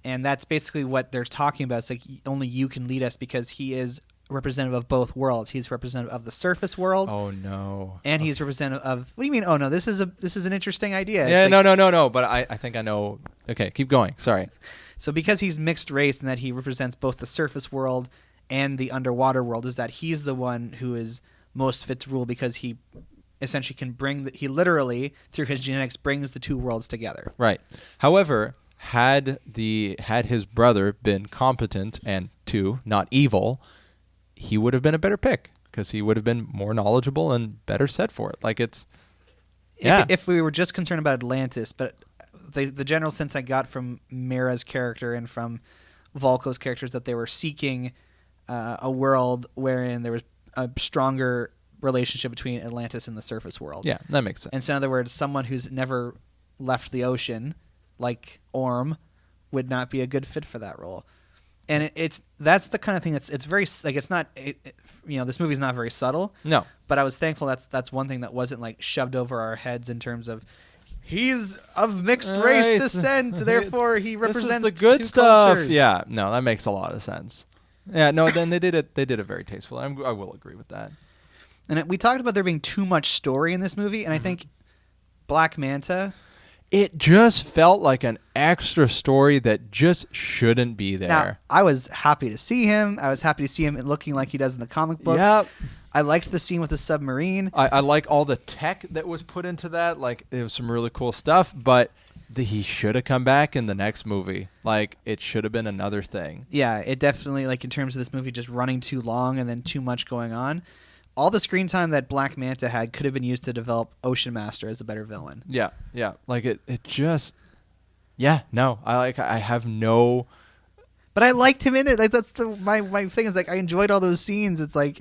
Speaker 1: and that's basically what they're talking about. It's like only you can lead us because he is representative of both worlds. He's representative of the surface world.
Speaker 2: Oh no!
Speaker 1: And he's representative of. What do you mean? Oh no! This is an interesting idea.
Speaker 2: Yeah, no. But I think I know. Okay, keep going. Sorry.
Speaker 1: So because he's mixed race and that he represents both the surface world and the underwater world, is that he's the one who is most fit to rule because he essentially can bring he literally through his genetics brings the two worlds together.
Speaker 2: Right. However, had his brother been competent and not evil, he would have been a better pick because he would have been more knowledgeable and better set for it. Like
Speaker 1: if we were just concerned about Atlantis, but the general sense I got from Mera's character and from Volko's characters that they were seeking a world wherein there was a stronger relationship between Atlantis and the surface world.
Speaker 2: Yeah, that makes sense.
Speaker 1: And so in other words, someone who's never left the ocean, like Orm, would not be a good fit for that role. And that's the kind of thing it's very like it's not this movie's not very subtle.
Speaker 2: No,
Speaker 1: but I was thankful that's one thing that wasn't like shoved over our heads in terms of he's of mixed race descent, therefore he represents
Speaker 2: this is the good
Speaker 1: two
Speaker 2: stuff.
Speaker 1: cultures.
Speaker 2: Yeah, no, that makes a lot of sense. Yeah, no, then they did it very tastefully. I will agree with that.
Speaker 1: And we talked about there being too much story in this movie, and I think Black Manta,
Speaker 2: it just felt like an extra story that just shouldn't be there.
Speaker 1: Now, I was happy to see him. I was happy to see him looking like he does in the comic books.
Speaker 2: Yep.
Speaker 1: I liked the scene with the submarine.
Speaker 2: I like all the tech that was put into that. Like, it was some really cool stuff, but he should have come back in the next movie. Like, it should have been another thing.
Speaker 1: Yeah, it definitely, like, in terms of this movie just running too long and then too much going on. All the screen time that Black Manta had could have been used to develop Ocean Master as a better villain.
Speaker 2: Yeah. Like it just. Yeah. No. I have no.
Speaker 1: But I liked him in it. Like that's my thing is like I enjoyed all those scenes. It's like,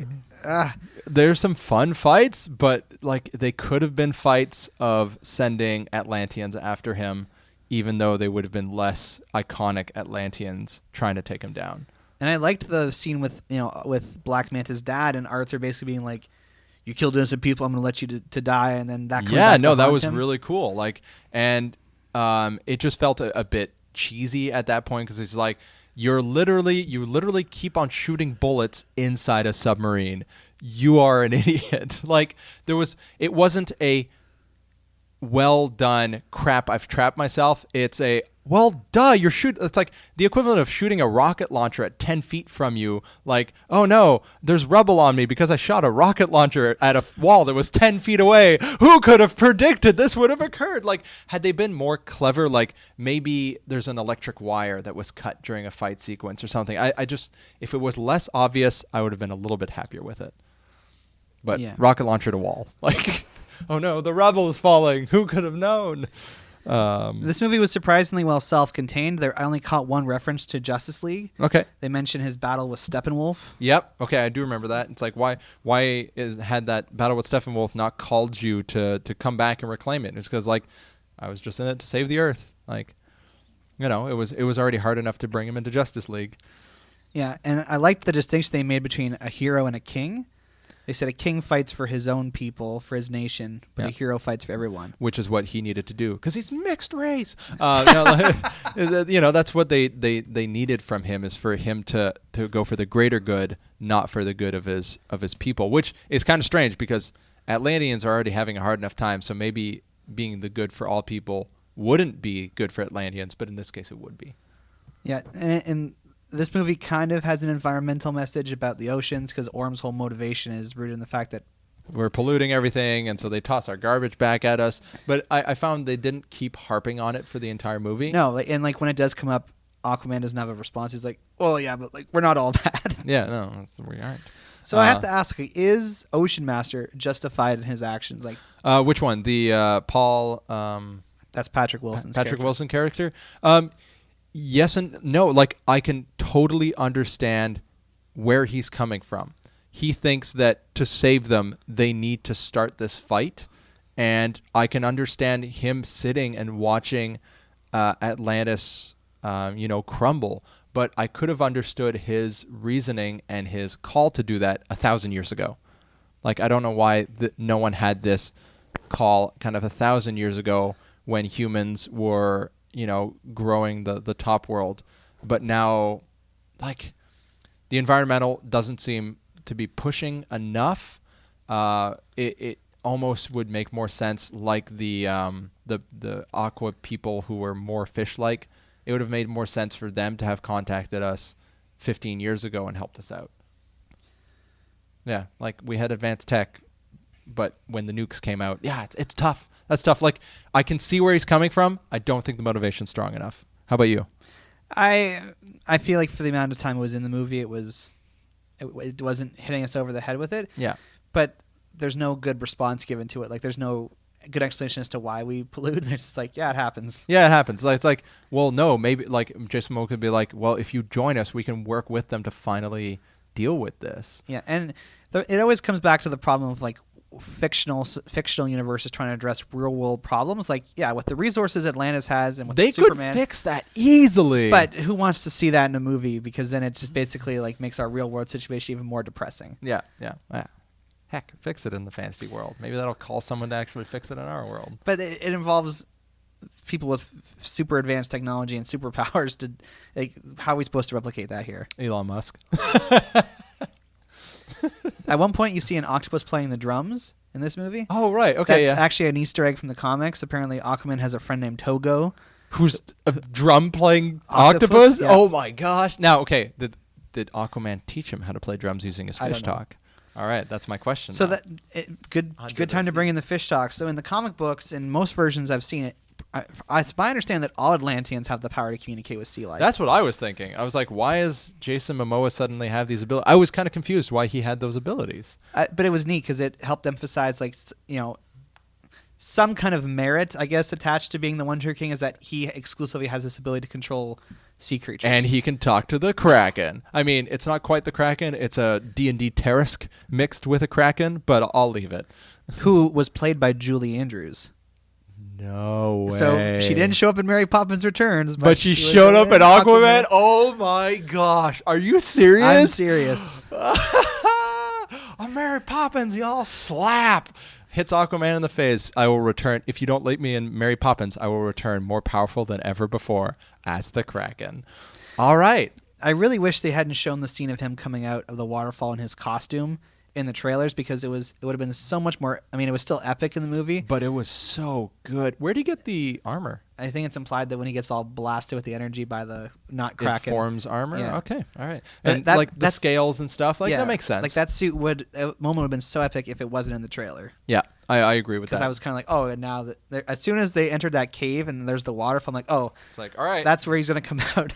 Speaker 2: There's some fun fights, but like they could have been fights of sending Atlanteans after him, even though they would have been less iconic Atlanteans trying to take him down.
Speaker 1: And I liked the scene with Black Manta's dad and Arthur basically being like, "You killed innocent people. I'm going to let you to die." And then that.
Speaker 2: That was really cool. Like, and it just felt a bit cheesy at that point because it's like you literally keep on shooting bullets inside a submarine. You are an idiot. Like it wasn't a well done crap. I've trapped myself. It's a well, you're shooting. It's like the equivalent of shooting a rocket launcher at 10 feet from you. Like, oh no, there's rubble on me because I shot a rocket launcher at a wall that was 10 feet away. Who could have predicted this would have occurred? Like, had they been more clever, like maybe there's an electric wire that was cut during a fight sequence or something. I just, if it was less obvious, I would have been a little bit happier with it. But rocket launcher to wall. Like, oh no, the rubble is falling. Who could have known?
Speaker 1: This movie was surprisingly well self-contained. I only caught one reference to Justice League.
Speaker 2: Okay.
Speaker 1: They mentioned his battle with Steppenwolf.
Speaker 2: Yep. Okay, I do remember that. It's like why had that battle with Steppenwolf not called you to come back and reclaim it? It's because like I was just in it to save the Earth. Like, it was already hard enough to bring him into Justice League.
Speaker 1: Yeah, and I liked the distinction they made between a hero and a king. They said a king fights for his own people, for his nation, but
Speaker 2: Yeah.
Speaker 1: a hero fights for everyone.
Speaker 2: Which is what he needed to do because he's mixed race. That's what they needed from him, is for him to go for the greater good, not for the good of his people, which is kind of strange because Atlanteans are already having a hard enough time. So maybe being the good for all people wouldn't be good for Atlanteans, but in this case it would be.
Speaker 1: Yeah, and this movie kind of has an environmental message about the oceans because Orm's whole motivation is rooted in the fact that
Speaker 2: we're polluting everything, and so they toss our garbage back at us. But I found they didn't keep harping on it for the entire movie.
Speaker 1: No, and like when it does come up, Aquaman doesn't have a response. He's like, "Well, yeah, but like we're not all bad."
Speaker 2: Yeah, no, we aren't.
Speaker 1: So I have to ask, is Ocean Master justified in his actions? Like,
Speaker 2: which one? The Paul?
Speaker 1: That's Patrick Wilson's
Speaker 2: Patrick
Speaker 1: character.
Speaker 2: Wilson character. Yes and no. Like, I can totally understand where he's coming from. He thinks that to save them, they need to start this fight, and I can understand him sitting and watching Atlantis, crumble. But I could have understood his reasoning and his call to do that 1,000 years ago. Like, I don't know why no one had this call kind of 1,000 years ago when humans were, growing the top world. But now, like, the environmental doesn't seem to be pushing enough. It almost would make more sense, like the aqua people who were more fish-like. It would have made more sense for them to have contacted us 15 years ago and helped us out. Yeah, like, we had advanced tech, but when the nukes came out, yeah, it's tough. That's tough. Like, I can see where he's coming from. I don't think the motivation's strong enough. How about you?
Speaker 1: I feel like for the amount of time it was in the movie, it wasn't hitting us over the head with it.
Speaker 2: Yeah.
Speaker 1: But there's no good response given to it. Like, there's no good explanation as to why we pollute. It's just like, yeah, it happens.
Speaker 2: Yeah, it happens. Like, it's like, well, no, maybe, like, Jason Mamoa could be like, well, if you join us, we can work with them to finally deal with this.
Speaker 1: Yeah, and it always comes back to the problem of, like, fictional universes trying to address real world problems. Like, yeah, with the resources Atlantis has and with
Speaker 2: they
Speaker 1: Superman,
Speaker 2: could fix that easily.
Speaker 1: But who wants to see that in a movie? Because then it just basically like makes our real world situation even more depressing.
Speaker 2: Yeah. Heck, fix it in the fantasy world. Maybe that'll call someone to actually fix it in our world.
Speaker 1: But it involves people with super advanced technology and superpowers. To like, how are we supposed to replicate that here?
Speaker 2: Elon Musk.
Speaker 1: At one point, you see an octopus playing the drums in this movie.
Speaker 2: Oh, right. Okay,
Speaker 1: That's actually an Easter egg from the comics. Apparently, Aquaman has a friend named Togo.
Speaker 2: Who's a drum-playing octopus?
Speaker 1: Yeah.
Speaker 2: Oh, my gosh. Now, okay, did Aquaman teach him how to play drums using his fish talk? All right, that's my question.
Speaker 1: So
Speaker 2: now.
Speaker 1: Good time to bring in the fish talk. So in the comic books, in most versions I've seen it, I understand that all Atlanteans have the power to communicate with sea life.
Speaker 2: That's what I was thinking. I was like, why does Jason Momoa suddenly have these abilities? I was kind of confused why he had those abilities.
Speaker 1: But it was neat because it helped emphasize, like, some kind of merit, I guess, attached to being the Wonder King is that he exclusively has this ability to control sea creatures.
Speaker 2: And he can talk to the Kraken. I mean, it's not quite the Kraken. It's a D&D Terrask mixed with a Kraken, but I'll leave it.
Speaker 1: Who was played by Julie Andrews.
Speaker 2: No way.
Speaker 1: So she didn't show up in Mary Poppins Returns,
Speaker 2: but she showed up in Aquaman. Oh my gosh. Are you serious?
Speaker 1: I'm serious.
Speaker 2: Oh, Mary Poppins, y'all slap. Hits Aquaman in the face. I will return. If you don't let me in Mary Poppins, I will return more powerful than ever before as the Kraken. All right.
Speaker 1: I really wish they hadn't shown the scene of him coming out of the waterfall in his costume in the trailers because it would have been so much more. I mean, it was still epic in the movie,
Speaker 2: but it was so good. Where'd he get the armor?
Speaker 1: I think it's implied that when he gets all blasted with the energy by the not Kraken,
Speaker 2: it forms armor.
Speaker 1: Yeah.
Speaker 2: Okay, all right, and the scales and stuff, like, that makes sense.
Speaker 1: Like, that suit moment would have been so epic if it wasn't in the trailer.
Speaker 2: Yeah, I agree with that.
Speaker 1: Because I was kind of like, oh, and now as soon as they entered that cave and there's the waterfall, I'm like, oh,
Speaker 2: it's like, all right,
Speaker 1: that's where he's gonna come out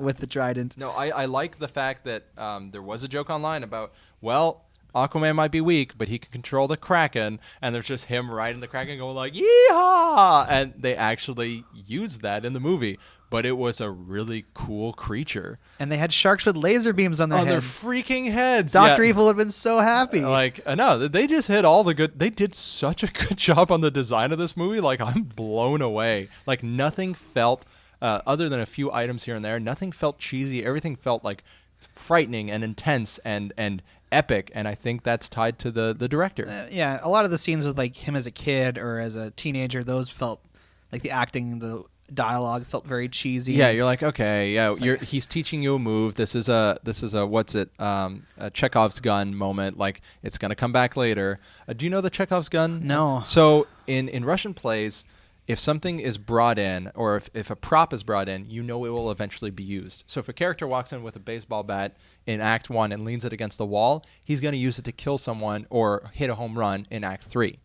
Speaker 1: with the trident.
Speaker 2: No, I like the fact that there was a joke online about, well, Aquaman might be weak, but he can control the Kraken, and there's just him riding the Kraken going like, yeehaw! And they actually used that in the movie, but it was a really cool creature.
Speaker 1: And they had sharks with laser beams on their heads.
Speaker 2: On their freaking heads.
Speaker 1: Dr. Evil would have been so happy.
Speaker 2: Like, no, they just hit all the good. They did such a good job on the design of this movie. Like, I'm blown away. Like, nothing felt, other than a few items here and there, nothing felt cheesy. Everything felt like frightening and intense and epic, and I think that's tied to the director.
Speaker 1: Yeah, a lot of the scenes with like him as a kid or as a teenager, those felt like the acting, the dialogue felt very cheesy.
Speaker 2: Yeah, you're like, okay, yeah, he's teaching you a move. This is a what's it? A Chekov's gun moment. Like, it's gonna come back later. Do you know the Chekhov's gun?
Speaker 1: No.
Speaker 2: So in Russian plays, if something is brought in, or if a prop is brought in, you know it will eventually be used. So if a character walks in with a baseball bat in Act 1 and leans it against the wall, he's going to use it to kill someone or hit a home run in Act 3.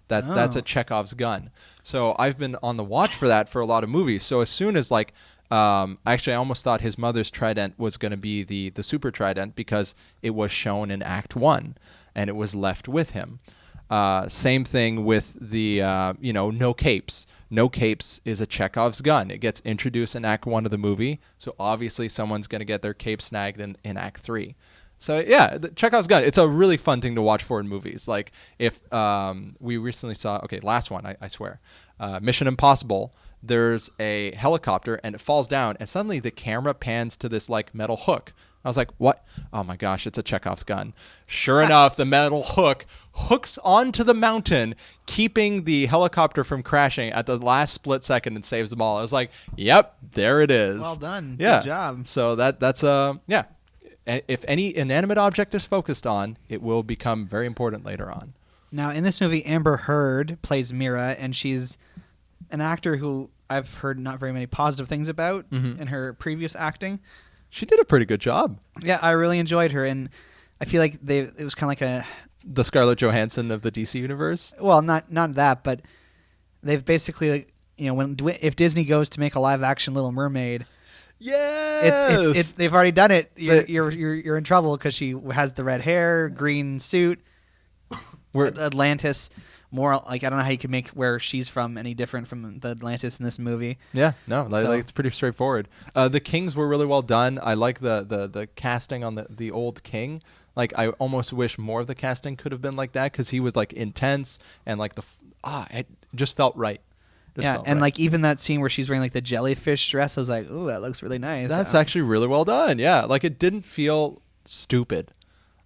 Speaker 2: That's a Chekhov's gun. So I've been on the watch for that for a lot of movies. So as soon as actually I almost thought his mother's trident was going to be the super trident because it was shown in Act 1 and it was left with him. Same thing with the, no capes. No capes is a Chekhov's gun. It gets introduced in Act 1 of the movie, so obviously someone's going to get their cape snagged in Act 3. So yeah, the Chekhov's gun, it's a really fun thing to watch for in movies. Like if we recently saw, last one, I swear, Mission Impossible, there's a helicopter and it falls down and suddenly the camera pans to this like metal hook. I was like, what? Oh my gosh, it's a Chekhov's gun. Sure enough, the metal hook hooks onto the mountain, keeping the helicopter from crashing at the last split second and saves them all. I was like, yep, there it is.
Speaker 1: Well done.
Speaker 2: Yeah.
Speaker 1: Good job.
Speaker 2: So that's yeah. If any inanimate object is focused on, it will become very important later on.
Speaker 1: Now, in this movie, Amber Heard plays Mira, and she's an actor who I've heard not very many positive things about in her previous acting.
Speaker 2: She did a pretty good job.
Speaker 1: Yeah, I really enjoyed her, and I feel like it was kind of like
Speaker 2: the Scarlett Johansson of the DC universe.
Speaker 1: Well, not that, but they've basically, if Disney goes to make a live action Little Mermaid,
Speaker 2: yes,
Speaker 1: they've already done it. You're in trouble because she has the red hair, green suit. Atlantis. More like, I don't know how you could make where she's from any different from the Atlantis in this movie.
Speaker 2: Yeah, no, it's pretty straightforward. The kings were really well done. I like the casting on the old king. Like, I almost wish more of the casting could have been like that because he was like intense and like it just felt right.
Speaker 1: Like even that scene where she's wearing like the jellyfish dress, I was like, ooh, that looks really nice.
Speaker 2: That's actually really well done. Yeah, like it didn't feel stupid.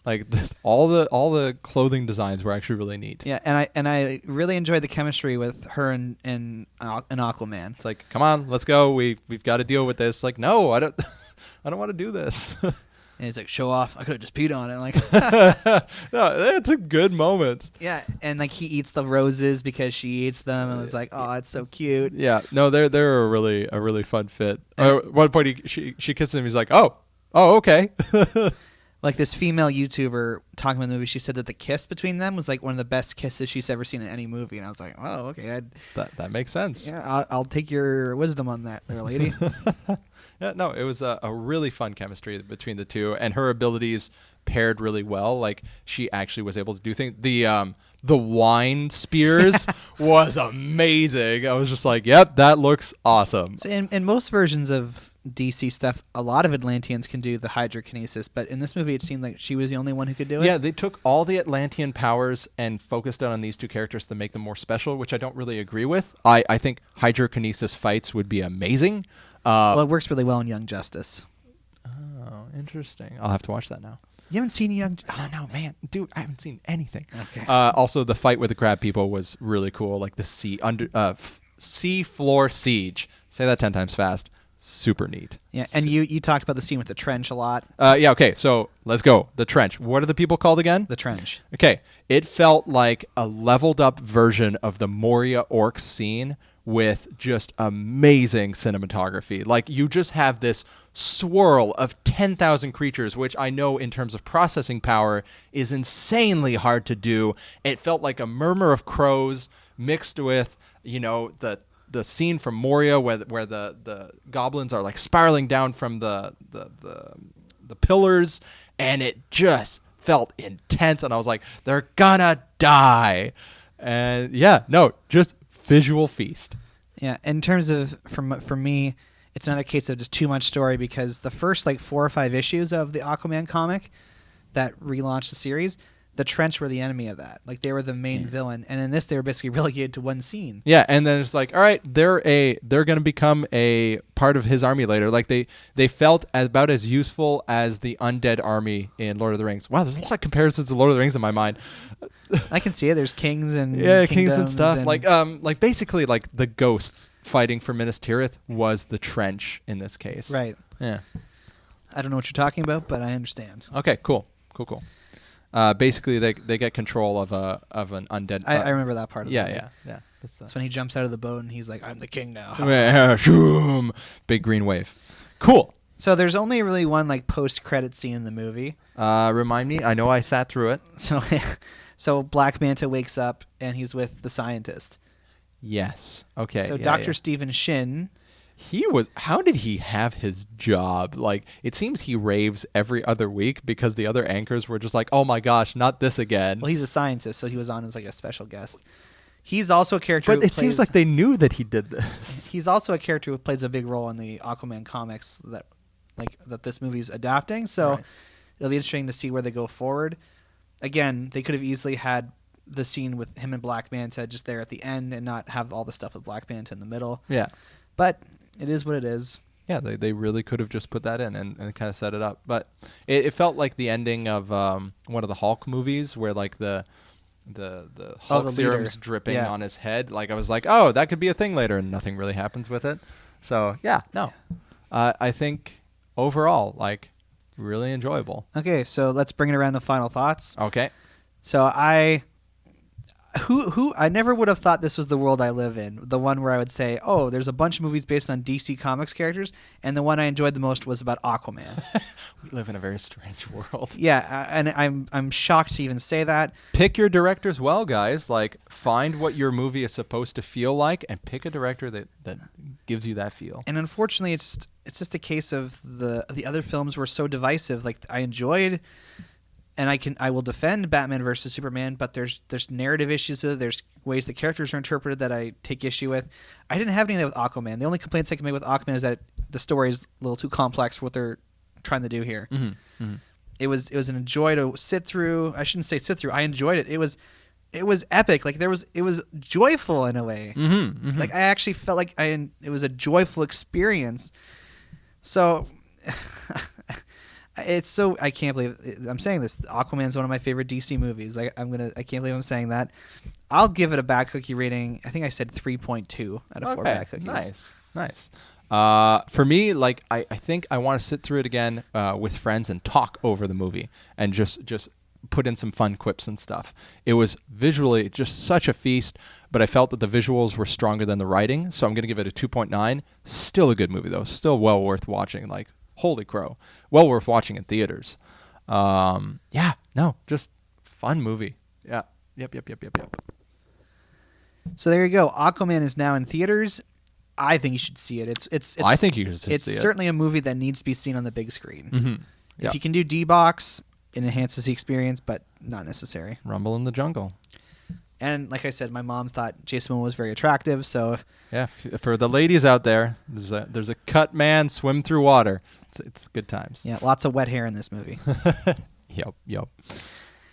Speaker 2: Like all the clothing designs were actually really neat.
Speaker 1: Yeah, and I really enjoyed the chemistry with her and Aquaman.
Speaker 2: It's like, come on, let's go. We've got to deal with this. Like, no, I don't want to do this.
Speaker 1: And he's like, show off. I could have just peed on it. Like,
Speaker 2: no, it's a good moment.
Speaker 1: Yeah, and like he eats the roses because she eats them, and I was like, oh, it's so cute.
Speaker 2: Yeah, no, they're a really fun fit. At one point, she kisses him. He's like, oh, okay.
Speaker 1: Like this female YouTuber talking about the movie, she said that the kiss between them was like one of the best kisses she's ever seen in any movie, and I was like, oh, okay,
Speaker 2: that makes sense.
Speaker 1: Yeah, I'll take your wisdom on that, there, lady.
Speaker 2: Yeah, no, it was a really fun chemistry between the two, and her abilities paired really well. Like she actually was able to do things. The wine spears was amazing. I was just like, yep, that looks awesome.
Speaker 1: So in most versions of DC stuff, a lot of Atlanteans can do the hydrokinesis, but in this movie it seemed like she was the only one who could do it.
Speaker 2: Yeah, they took all the Atlantean powers and focused on these two characters to make them more special, which I don't really agree with. I think hydrokinesis fights would be amazing.
Speaker 1: Well, it works really well in Young Justice.
Speaker 2: Oh, interesting. I'll have to watch that now.
Speaker 1: You haven't seen Young...
Speaker 2: Oh, no, man. Dude, I haven't seen anything.
Speaker 1: Okay.
Speaker 2: Also, the fight with the crab people was really cool. Like the sea floor siege. Say that 10 times fast. Super neat.
Speaker 1: Yeah, and you talked about the scene with the trench a lot.
Speaker 2: Yeah, okay, so let's go. The trench. What are the people called again?
Speaker 1: The trench.
Speaker 2: Okay, it felt like a leveled up version of the Moria Orcs scene with just amazing cinematography. Like, you just have this swirl of 10,000 creatures, which I know in terms of processing power is insanely hard to do. It felt like a murmur of crows mixed with, the scene from Moria where the goblins are like spiraling down from the pillars, and it just felt intense, and I was like, they're gonna die. And yeah, no, just visual feast.
Speaker 1: Yeah, in terms of for me, it's another case of just too much story, because the first like 4 or 5 issues of the Aquaman comic that relaunched the series, the Trench were the enemy of that. Like they were the main villain, and in this they were basically relegated to one scene.
Speaker 2: Yeah, and then it's like, all right, they're going to become a part of his army later. Like they felt about as useful as the undead army in Lord of the Rings. Wow, there's a lot of comparisons to Lord of the Rings in my mind.
Speaker 1: I can see it. There's kings and
Speaker 2: kings and stuff. Like basically like the ghosts fighting for Minas Tirith was the Trench in this case.
Speaker 1: Right.
Speaker 2: Yeah.
Speaker 1: I don't know what you're talking about, but I understand.
Speaker 2: Okay. Cool. Basically, they get control of an undead.
Speaker 1: I remember that part of it.
Speaker 2: Yeah.
Speaker 1: That's when he jumps out of the boat and he's like, "I'm the king now."
Speaker 2: Shoom. Big green wave. Cool.
Speaker 1: So there's only really one like post-credit scene in the movie.
Speaker 2: Remind me. I know I sat through it.
Speaker 1: So Black Manta wakes up and he's with the scientist.
Speaker 2: Yes. Okay.
Speaker 1: So Dr. Stephen Shin.
Speaker 2: How did he have his job? Like, it seems he raves every other week because the other anchors were just like, oh my gosh, not this again.
Speaker 1: Well, he's a scientist, so he was on as like a special guest. He's also a character
Speaker 2: But it seems like they knew that he did this.
Speaker 1: He's also a character who plays a big role in the Aquaman comics that this movie's adapting. So it'll be interesting to see where they go forward. Again, they could have easily had the scene with him and Black Manta just there at the end and not have all the stuff with Black Manta in the middle.
Speaker 2: Yeah.
Speaker 1: But it is what it is.
Speaker 2: Yeah, they really could have just put that in and kind of set it up. But it felt like the ending of one of the Hulk movies where like the Hulk serum's dripping on his head. Like I was like, oh, that could be a thing later, and nothing really happens with it. So I think overall, like, really enjoyable.
Speaker 1: Okay, so let's bring it around to final thoughts.
Speaker 2: Okay.
Speaker 1: So I never would have thought this was the world I live in. The one where I would say, oh, there's a bunch of movies based on DC Comics characters, and the one I enjoyed the most was about Aquaman.
Speaker 2: We live in a very strange world.
Speaker 1: Yeah, and I'm shocked to even say that.
Speaker 2: Pick your directors well, guys. Like, find what your movie is supposed to feel like, and pick a director that gives you that feel.
Speaker 1: And unfortunately, it's just a case of the other films were so divisive. Like, I enjoyed. And I will defend Batman versus Superman, but there's narrative issues. There's ways the characters are interpreted that I take issue with. I didn't have any of that with Aquaman. The only complaints I can make with Aquaman is that the story is a little too complex for what they're trying to do here.
Speaker 2: Mm-hmm. Mm-hmm.
Speaker 1: It was an joy to sit through. I shouldn't say sit through. I enjoyed it. It was epic. Like it was joyful in a way.
Speaker 2: Mm-hmm. Mm-hmm.
Speaker 1: Like I actually felt like it was a joyful experience. So. It's so I can't believe I'm saying this. Aquaman's one of my favorite DC movies. I can't believe I'm saying that. I'll give it a bad cookie rating. I think I said 3.2 out of 4 bad cookies.
Speaker 2: Nice. For me, like I think I want to sit through it again with friends and talk over the movie and just put in some fun quips and stuff. It was visually just such a feast, but I felt that the visuals were stronger than the writing, so I'm going to give it a 2.9. Still a good movie though. Still well worth watching. Like, holy crow. Well worth watching in theaters. Just fun movie. Yeah. Yep.
Speaker 1: So there you go. Aquaman is now in theaters. I think you should see it.
Speaker 2: I think you should see it.
Speaker 1: It's certainly a movie that needs to be seen on the big screen.
Speaker 2: Mm-hmm.
Speaker 1: If you can do D-Box, it enhances the experience, but not necessary.
Speaker 2: Rumble in the Jungle.
Speaker 1: And like I said, my mom thought Jason Mamoa was very attractive. So
Speaker 2: yeah, for the ladies out there, there's a cut man swim through water. It's good times.
Speaker 1: Yeah, lots of wet hair in this movie.
Speaker 2: Yep.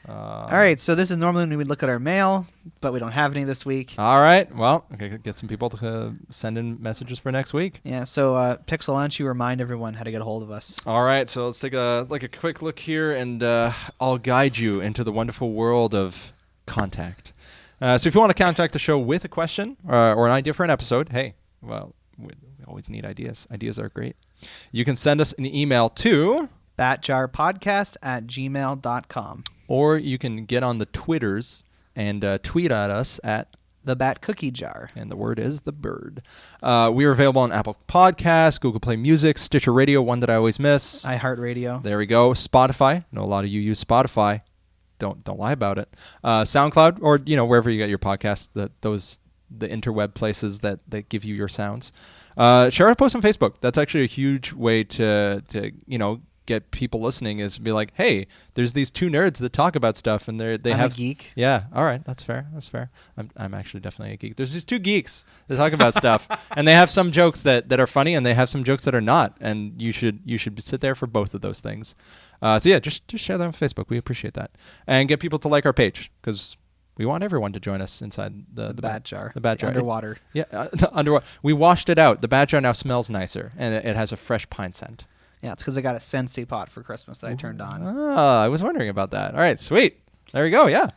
Speaker 1: All right, so this is normally when we would look at our mail, but we don't have any this week.
Speaker 2: All right, well, okay, get some people to send in messages for next week.
Speaker 1: Yeah, so Pixel, why don't you remind everyone how to get a hold of us?
Speaker 2: All right, so let's take a quick look here, and I'll guide you into the wonderful world of contact. So if you want to contact the show with a question or an idea for an episode, hey, well, we always need ideas. Ideas are great. You can send us an email to
Speaker 1: batjarpodcast@gmail.com.
Speaker 2: Or you can get on the Twitters and tweet at us at
Speaker 1: the Bat Cookie Jar.
Speaker 2: And the word is the bird. We are available on Apple Podcasts, Google Play Music, Stitcher Radio, one that I always miss.
Speaker 1: iHeartRadio.
Speaker 2: There we go. Spotify. I know a lot of you use Spotify. Don't lie about it. SoundCloud, or wherever you get your podcasts, the interweb places that give you your sounds. Share a post on Facebook. That's actually a huge way to get people listening is be like, hey, there's these two nerds that talk about stuff, and they
Speaker 1: I'm
Speaker 2: have
Speaker 1: a geek.
Speaker 2: Yeah, all right, that's fair. I'm actually definitely a geek. There's these two geeks that talk about stuff, and they have some jokes that are funny, and they have some jokes that are not, and you should sit there for both of those things. So yeah, just share them on Facebook. We appreciate that, and get people to like our page because we want everyone to join us inside the
Speaker 1: bat jar.
Speaker 2: The bat jar.
Speaker 1: Underwater.
Speaker 2: Underwater. We washed it out. The bat jar now smells nicer, and it has a fresh pine scent.
Speaker 1: Yeah, it's because I got a Sensei pot for Christmas that I turned on.
Speaker 2: Ah, I was wondering about that. All right, sweet. There we go, yeah.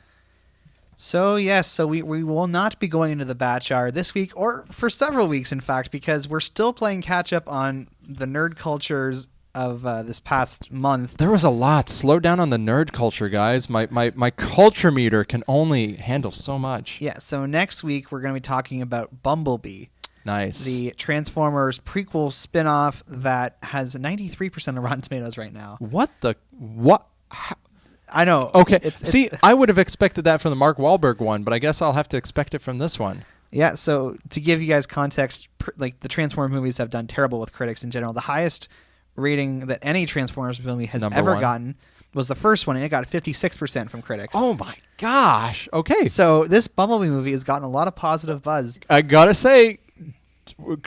Speaker 1: So, yes, we will not be going into the bat jar this week, or for several weeks, in fact, because we're still playing catch-up on the nerd cultures of this past month.
Speaker 2: There was a lot. Slow down on the nerd culture, guys. My culture meter can only handle so much.
Speaker 1: Yeah, so next week we're going to be talking about Bumblebee.
Speaker 2: Nice.
Speaker 1: The Transformers prequel spin-off that has 93% of Rotten Tomatoes right now.
Speaker 2: What?
Speaker 1: I know.
Speaker 2: Okay. I would have expected that from the Mark Wahlberg one, but I guess I'll have to expect it from this one.
Speaker 1: Yeah, so to give you guys context, like the Transformers movies have done terrible with critics in general. The highest rating that any Transformers movie has ever gotten was the first one, and it got 56% from critics.
Speaker 2: Oh my gosh. Okay.
Speaker 1: So this Bumblebee movie has gotten a lot of positive buzz.
Speaker 2: I gotta say,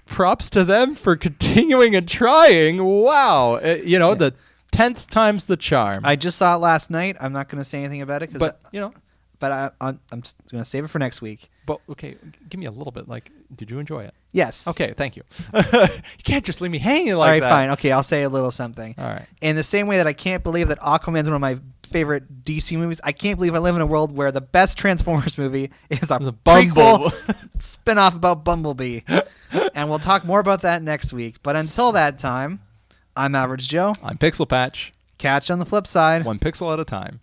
Speaker 2: props to them for continuing and trying. Wow. The 10th time's the charm.
Speaker 1: I just saw it last night. I'm not going to say anything about it.
Speaker 2: But
Speaker 1: I'm just going to save it for next week.
Speaker 2: But, okay, give me a little bit. Like, did you enjoy it?
Speaker 1: Yes.
Speaker 2: Okay, thank you. You can't just leave me hanging like that.
Speaker 1: All right, fine. Okay, I'll say a little something.
Speaker 2: All right.
Speaker 1: In the same way that I can't believe that Aquaman's one of my favorite DC movies, I can't believe I live in a world where the best Transformers movie is a prequel spin-off about Bumblebee. And we'll talk more about that next week. But until that time, I'm Average Joe.
Speaker 2: I'm Pixel Patch.
Speaker 1: Catch on the flip side.
Speaker 2: One pixel at a time.